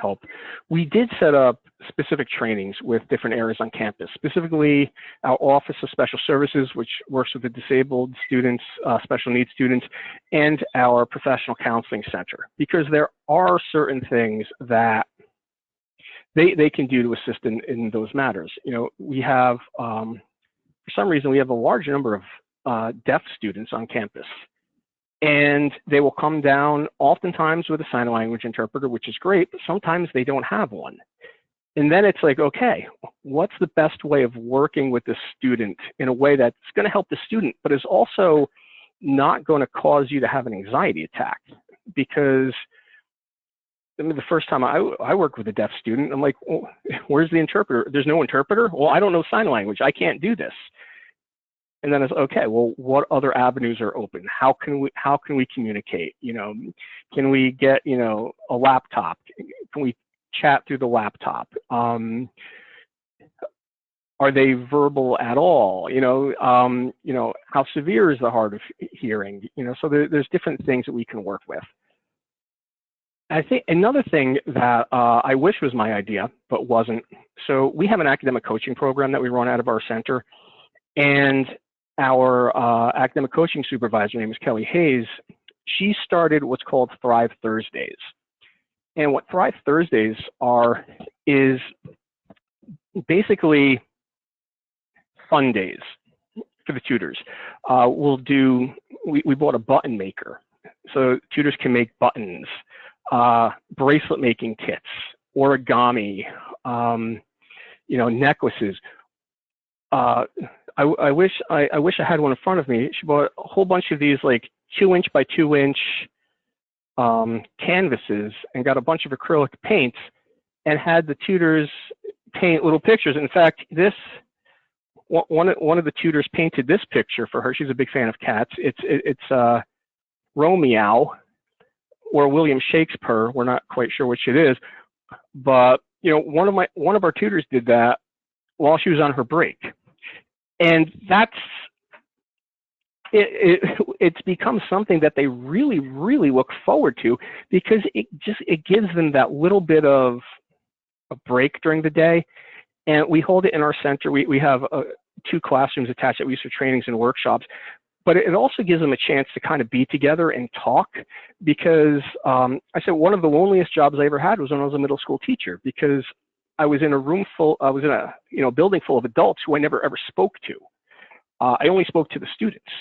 help, we did set up specific trainings with different areas on campus, specifically our Office of Special Services, which works with the disabled students, special needs students, and our Professional Counseling Center, because there are certain things that they can do to assist in those matters. We have, for some reason, we have a large number of deaf students on campus. And they will come down oftentimes with a sign language interpreter, which is great, but sometimes they don't have one. And then it's like, okay, what's the best way of working with the student in a way that's going to help the student, but is also not going to cause you to have an anxiety attack? Because the first time I worked with a deaf student, I'm like, well, where's the interpreter? There's no interpreter? Well, I don't know sign language. I can't do this. And then it's okay. Well, what other avenues are open? How can we communicate? Can we get a laptop? Can we chat through the laptop? Are they verbal at all? How severe is the hard of hearing? So there's different things that we can work with. I think another thing that I wish was my idea, but wasn't. So we have an academic coaching program that we run out of our center, and our academic coaching supervisor, her name is Kelly Hayes, she started what's called Thrive Thursdays. And what Thrive Thursdays are is basically fun days for the tutors. We bought a button maker, so tutors can make buttons, bracelet making kits, origami, necklaces. I wish I had one in front of me. She bought a whole bunch of these like 2-inch by 2-inch canvases and got a bunch of acrylic paints and had the tutors paint little pictures. In fact, one of the tutors painted this picture for her. She's a big fan of cats. It's Romeo or William Shakespeare. We're not quite sure which it is, but one of our tutors did that while she was on her break, and it's become something that they really, really look forward to, because it gives them that little bit of a break during the day. And we hold it in our center. We have 2 classrooms attached that we use for trainings and workshops, but it also gives them a chance to kind of be together and talk, because I said one of the loneliest jobs I ever had was when I was a middle school teacher, because I was in a building full of adults who I never ever spoke to. I only spoke to the students.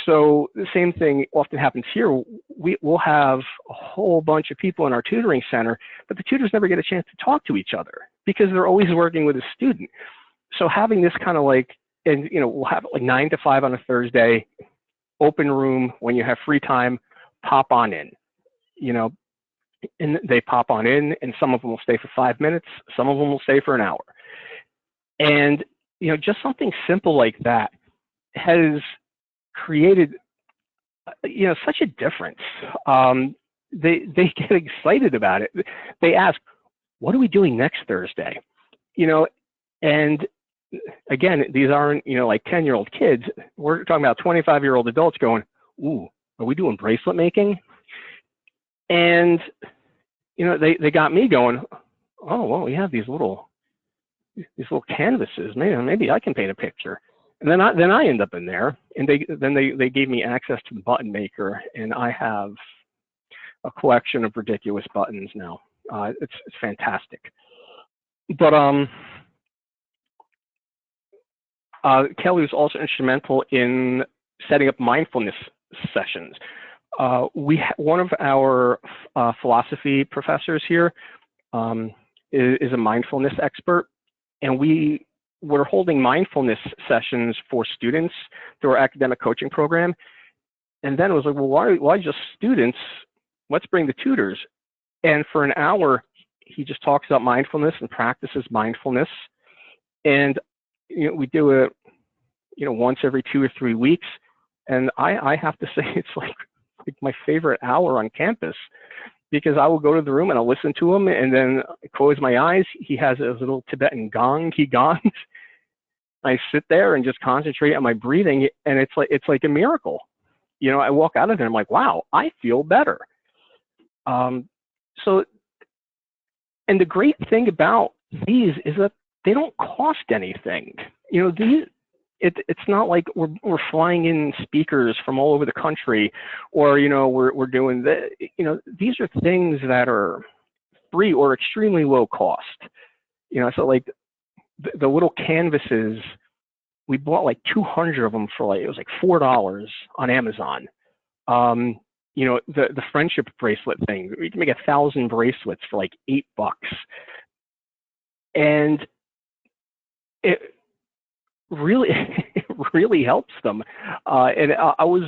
So the same thing often happens here. We'll have a whole bunch of people in our tutoring center, but the tutors never get a chance to talk to each other because they're always working with a student. So having this kind of like, and we'll have like 9 to 5 on a Thursday, open room, when you have free time, pop on in, and they pop on in, and some of them will stay for 5 minutes, some of them will stay for an hour. And, just something simple like that has created, such a difference. They get excited about it. They ask, what are we doing next Thursday? And again, these aren't, like 10-year-old kids. We're talking about 25-year-old adults going, ooh, are we doing bracelet making? And, they got me going, oh, well, we have these little canvases. Maybe I can paint a picture. And then I end up in there, and they gave me access to the button maker, and I have a collection of ridiculous buttons now. It's fantastic. But Kelly was also instrumental in setting up mindfulness sessions. One of our philosophy professors here is a mindfulness expert, and we're holding mindfulness sessions for students through our academic coaching program. And then it was like, well, why just students? Let's bring the tutors. And for an hour, he just talks about mindfulness and practices mindfulness. And we do it, once every 2 or 3 weeks. And I have to say, it's like my favorite hour on campus, because I will go to the room and I'll listen to him, and then I close my eyes. He has a little Tibetan gong. He gongs. I sit there and just concentrate on my breathing, and it's like a miracle. I walk out of there, I'm like, wow, I feel better. So, and the great thing about these is that they don't cost anything. It's not like we're flying in speakers from all over the country, or we're doing these are things that are free or extremely low cost. So like the little canvases, we bought like 200 of them for it was like $4 on Amazon. The friendship bracelet thing, we can make 1,000 bracelets for like $8, and it really helps them. And I was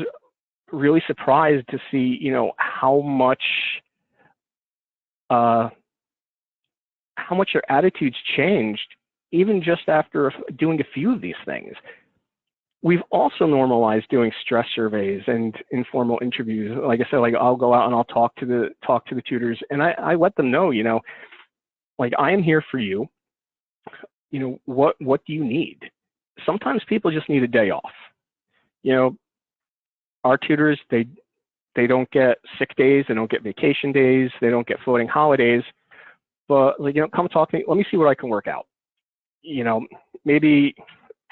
really surprised to see, how much their attitudes changed, even just after doing a few of these things. We've also normalized doing stress surveys and informal interviews. Like I said, like I'll go out and I'll talk to the tutors, and I let them know, like I am here for you. What do you need? Sometimes people just need a day off. Our tutors, they don't get sick days, they don't get vacation days, they don't get floating holidays. But come talk to me. Let me see what I can work out. Maybe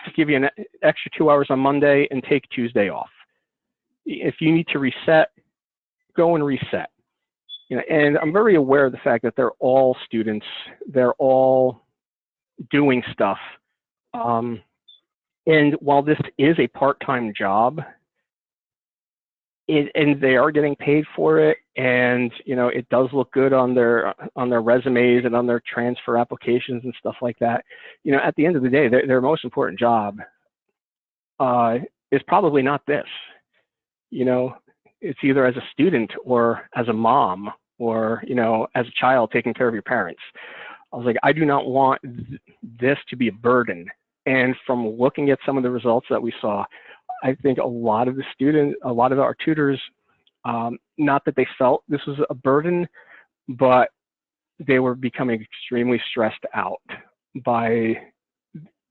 just give you an extra 2 hours on Monday and take Tuesday off. If you need to reset, go and reset. You know, and I'm very aware of the fact that they're all students. They're all doing stuff. And while this is a part-time job, and they are getting paid for it, and you know, it does look good on their resumes and on their transfer applications and stuff like that. You know, at the end of the day, their most important job is probably not this. You know, it's either as a student or as a mom or, you know, as a child taking care of your parents. I was like, I do not want this to be a burden. And from looking at some of the results that we saw, I think a lot of our tutors, not that they felt this was a burden, but they were becoming extremely stressed out by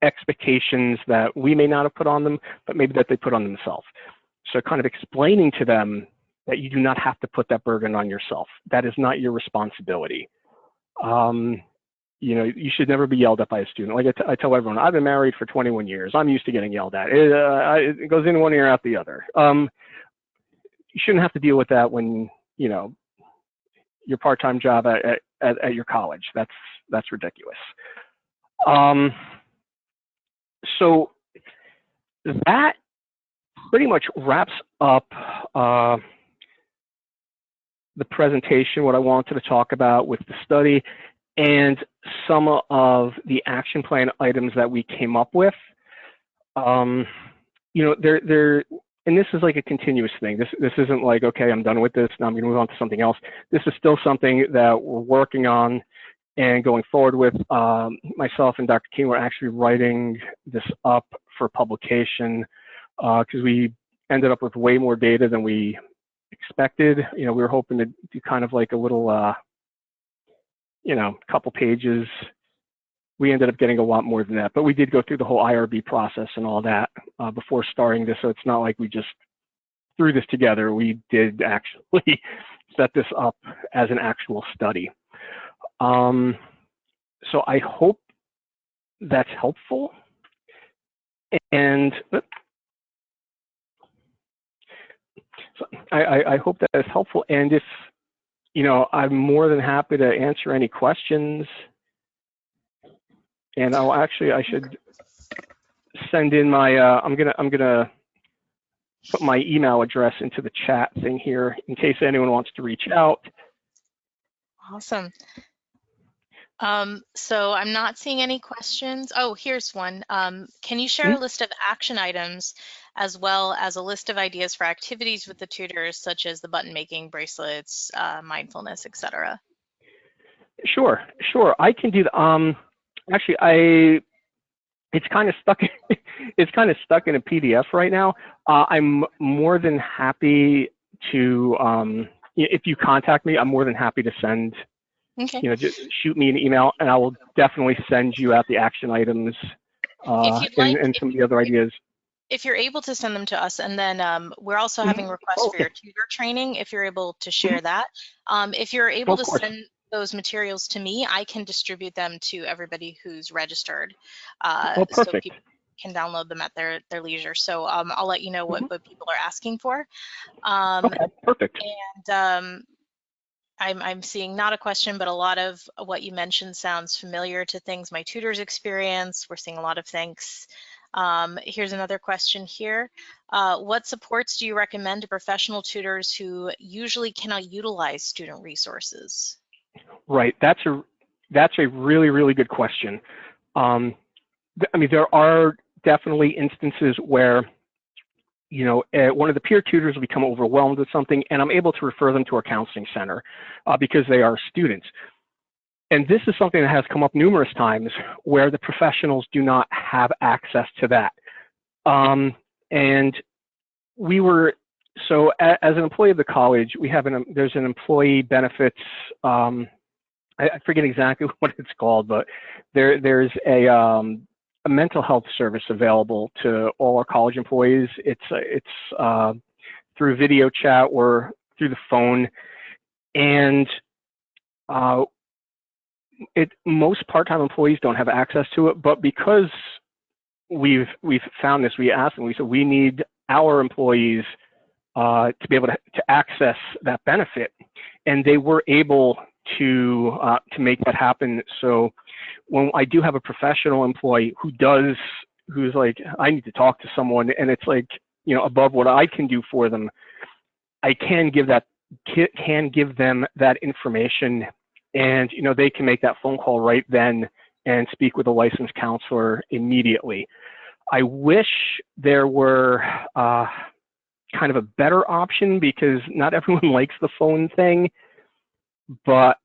expectations that we may not have put on them, but maybe that they put on themselves. So kind of explaining to them that you do not have to put that burden on yourself. That is not your responsibility. You know, you should never be yelled at by a student. Like I tell everyone, I've been married for 21 years. I'm used to getting yelled at. It goes in one ear, out the other. You shouldn't have to deal with that when, you know, your part-time job at your college. That's ridiculous. So that pretty much wraps up the presentation, what I wanted to talk about with the study, and some of the action plan items that we came up with. You know, and this is like a continuous thing. This isn't like, okay, I'm done with this, now I'm going to move on to something else. This is still something that we're working on and going forward with. Myself and Dr. King were actually writing this up for publication because we ended up with way more data than we expected. You know, we were hoping to do kind of like a little, you know, couple pages. We ended up getting a lot more than that, but we did go through the whole IRB process and all that before starting this. So it's not like we just threw this together. We did actually set this up as an actual study. So I hope that's helpful. And so I hope that is helpful. And if, you know, I'm more than happy to answer any questions. And I should send in my, I'm gonna put my email address into the chat thing here in case anyone wants to reach out. Awesome. So I'm not seeing any questions. Oh, here's one. Can you share a list of action items as well as a list of ideas for activities with the tutors, such as the button making, bracelets, mindfulness, etc.? Sure. I can do that. Actually, it's kind of stuck. It's kind of stuck in a PDF right now. I'm more than happy to, if you contact me, I'm more than happy to send. Okay. You know, just shoot me an email, and I will definitely send you out the action items and some of the other ideas. If you're able to send them to us, and then we're also having requests for your tutor training, if you're able to share that. If you're able to send those materials to me, I can distribute them to everybody who's registered. So people can download them at their leisure. So I'll let you know what people are asking for. Okay, perfect. And I'm seeing not a question, but a lot of what you mentioned sounds familiar to things my tutors experience. We're seeing a lot of thanks. Here's another question here. What supports do you recommend to professional tutors who usually cannot utilize student resources? Right, that's a really, really good question. I mean, there are definitely instances where, you know, one of the peer tutors will become overwhelmed with something, and I'm able to refer them to our counseling center because they are students. And this is something that has come up numerous times where the professionals do not have access to that. And we were, so as an employee of the college, we have there's an employee benefits, I forget exactly what it's called, but there's a mental health service available to all our college employees. It's through video chat or through the phone, and most part-time employees don't have access to it. But because we've found this. We asked them, we said, we need our employees to be able to access that benefit. And they were able to make that happen. So when I do have a professional employee who's like, I need to talk to someone, and it's like, you know, above what I can do for them, I can give them that information, and, you know, they can make that phone call right then and speak with a licensed counselor immediately. I wish there were kind of a better option, because not everyone likes the phone thing, but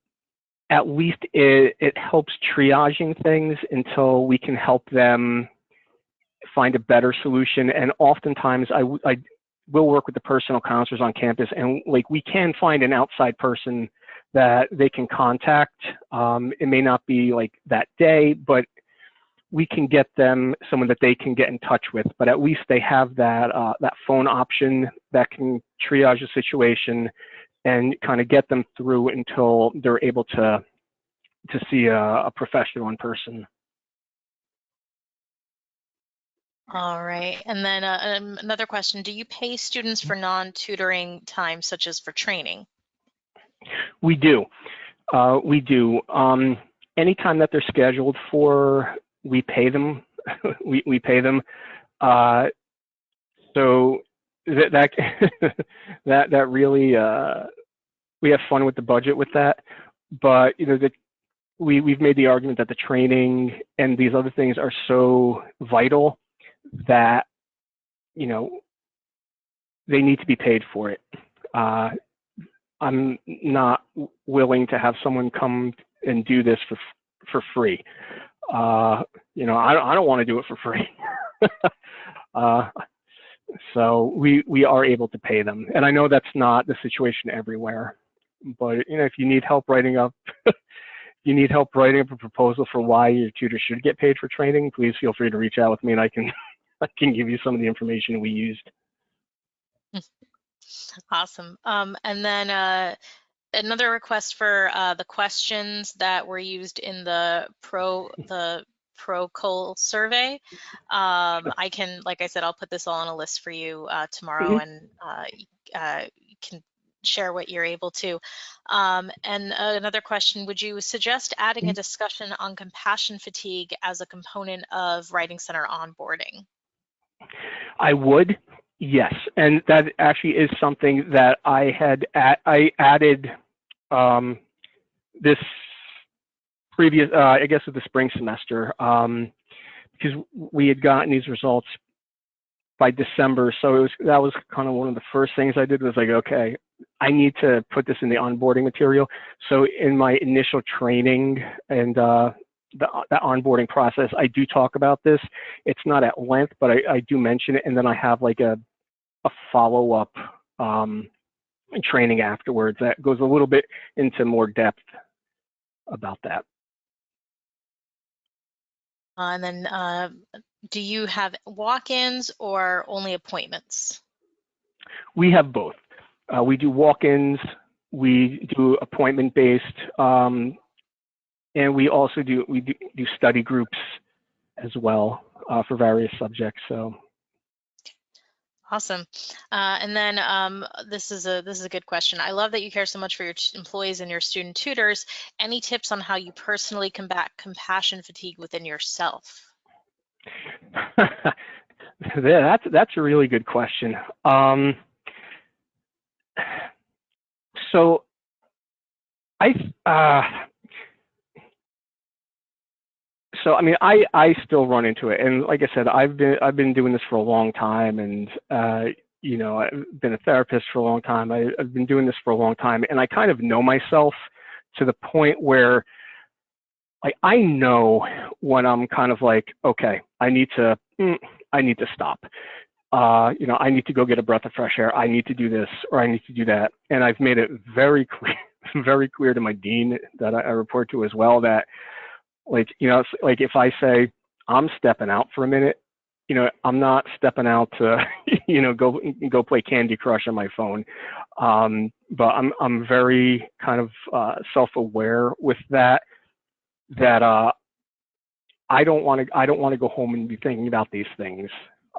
at least it helps triaging things until we can help them find a better solution. And oftentimes I will work with the personal counselors on campus, and like, we can find an outside person that they can contact. It may not be like that day, but we can get them someone that they can get in touch with. But at least they have that phone option that can triage the situation and kind of get them through until they're able to see a professional in person. All right, and then another question: do you pay students for non-tutoring time, such as for training? We do. We do. Anytime that they're scheduled for, we pay them. we pay them. So that that really, we have fun with the budget with that. But, you know, we've made the argument that the training and these other things are so vital that, you know, they need to be paid for it. I'm not willing to have someone come and do this for free. You know, I don't want to do it for free. So we are able to pay them, and I know that's not the situation everywhere. But, you know, if you need help writing up, a proposal for why your tutor should get paid for training, please feel free to reach out with me, and I can give you some of the information we used. Awesome. And then another request for the questions that were used in the ProCol survey. I can, like I said, I'll put this all on a list for you tomorrow, and you can share what you're able to. And another question: would you suggest adding a discussion on compassion fatigue as a component of Writing Center onboarding? I would, yes, and that actually is something that I added this previous, I guess, with the spring semester, because we had gotten these results by December, so that was kind of one of the first things I did, was like, okay, I need to put this in the onboarding material. So in my initial training and the onboarding process, I do talk about this. It's not at length, but I do mention it, and then I have like a follow-up training afterwards that goes a little bit into more depth about that. And then do you have walk-ins or only appointments? We have both. We do walk-ins, we do appointment-based, and we also do study groups as well for various subjects. So awesome. And then this is a good question. I love that you care so much for your employees and your student tutors. Any tips on how you personally combat compassion fatigue within yourself? That's a really good question. So I mean, I still run into it, and like I said, I've been doing this for a long time, and you know, I've been a therapist for a long time. I've been doing this for a long time, and I kind of know myself to the point where, like, I know when I'm kind of like, okay, I need to stop. You know, I need to go get a breath of fresh air. I need to do this, or I need to do that, and I've made it very clear to my dean that I report to as well, that, like, you know, like if I say I'm stepping out for a minute, you know, I'm not stepping out to, you know, go play Candy Crush on my phone. But I'm very kind of self-aware with that I don't want to go home and be thinking about these things.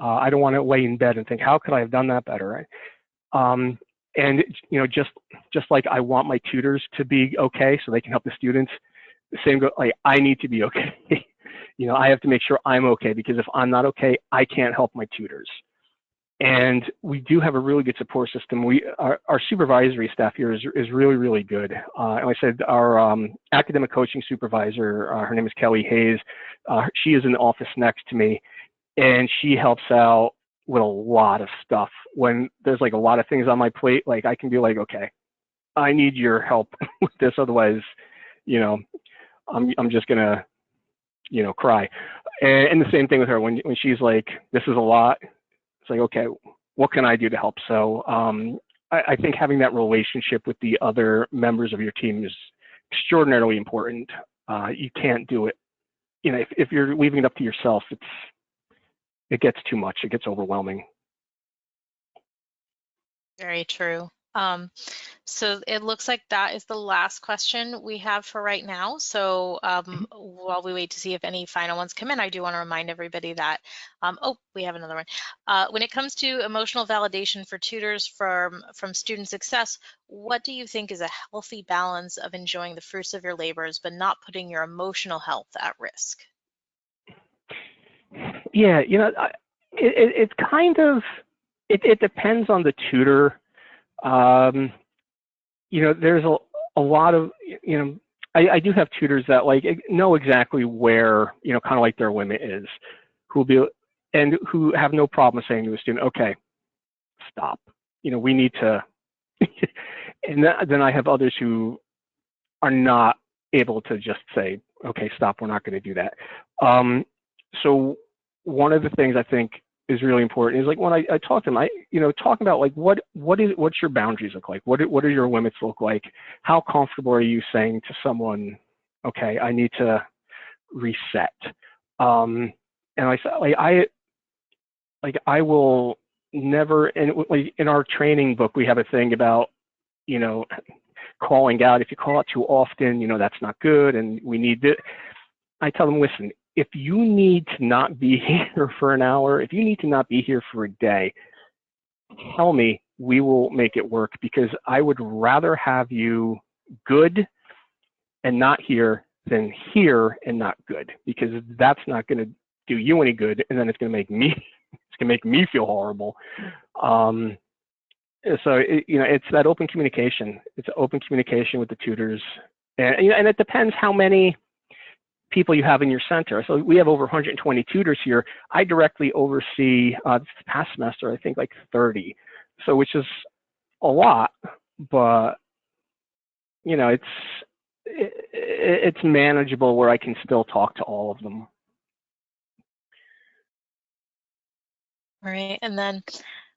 I don't want to lay in bed and think, how could I have done that better? And just like I want my tutors to be okay so they can help the students, the same go, like I need to be okay. I have to make sure I'm okay, because if I'm not okay, I can't help my tutors. And we do have a really good support system. Our supervisory staff here is really, really good. And like I said, our academic coaching supervisor, her name is Kelly Hayes. She is in the office next to me, and she helps out with a lot of stuff. When there's like a lot of things on my plate, like I can be like, okay, I need your help with this, otherwise, I'm just gonna, cry. And the same thing with her when she's like, this is a lot. It's like, okay, what can I do to help? So I think having that relationship with the other members of your team is extraordinarily important. You can't do it. If you're leaving it up to yourself, it gets too much. It gets overwhelming. Very true. So it looks like that is the last question we have for right now. So while we wait to see if any final ones come in, I do want to remind everybody that, we have another one. When it comes to emotional validation for tutors from student success, what do you think is a healthy balance of enjoying the fruits of your labors, but not putting your emotional health at risk? Yeah, it kind of, it depends on the tutor. There's a lot of, I do have tutors that like know exactly where, kind of like their limit is, and who have no problem saying to a student, okay, stop, we need to, and then I have others who are not able to just say, okay, stop, we're not going to do that. So one of the things I think is really important is like when I talk to them, talking about like what's your boundaries look like? What do your limits look like? How comfortable are you saying to someone, okay, I need to reset? And I said, I will never, and like in our training book, we have a thing about, calling out. If you call out too often, that's not good, and we need to. I tell them, listen, if you need to not be here for an hour, if you need to not be here for a day, tell me, we will make it work, because I would rather have you good and not here than here and not good, because that's not going to do you any good, and then it's going to make me feel horrible. So it's that open communication. It's open communication with the tutors, and it depends how many people you have in your center. So we have over 120 tutors here. I directly oversee this past semester, I think like 30. So which is a lot, but it's manageable where I can still talk to all of them. All right, and then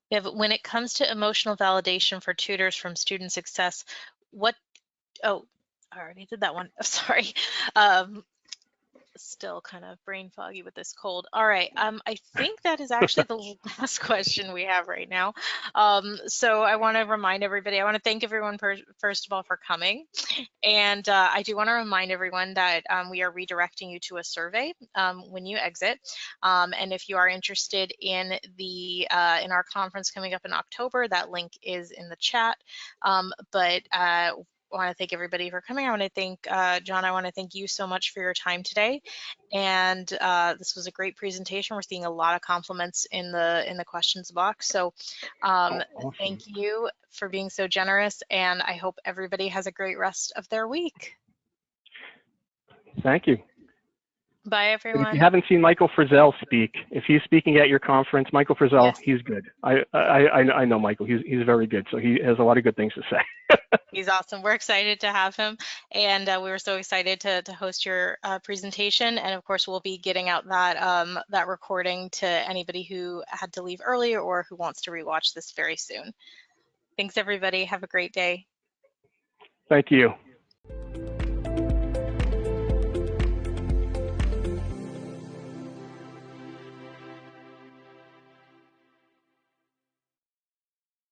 we have, when it comes to emotional validation for tutors from student success, I already did that one. Oh, sorry. Still kind of brain foggy with this cold. All right, I think that is actually the last question we have right now. So I want to remind everybody, I want to thank everyone first of all for coming. And I do want to remind everyone that we are redirecting you to a survey when you exit. And if you are interested in in our conference coming up in October, that link is in the chat. I want to thank everybody for coming. I want to thank John. I want to thank you so much for your time today. And this was a great presentation. We're seeing a lot of compliments in the questions box. So Awesome. Thank you for being so generous. And I hope everybody has a great rest of their week. Thank you. Bye, everyone. And if you haven't seen Michael Frizzell speak, if he's speaking at your conference, Michael Frizzell, yes. He's good. I know Michael. He's very good. So he has a lot of good things to say. He's awesome. We're excited to have him, and we were so excited to host your presentation. And of course, we'll be getting out that recording to anybody who had to leave early or who wants to rewatch this very soon. Thanks, everybody. Have a great day. Thank you.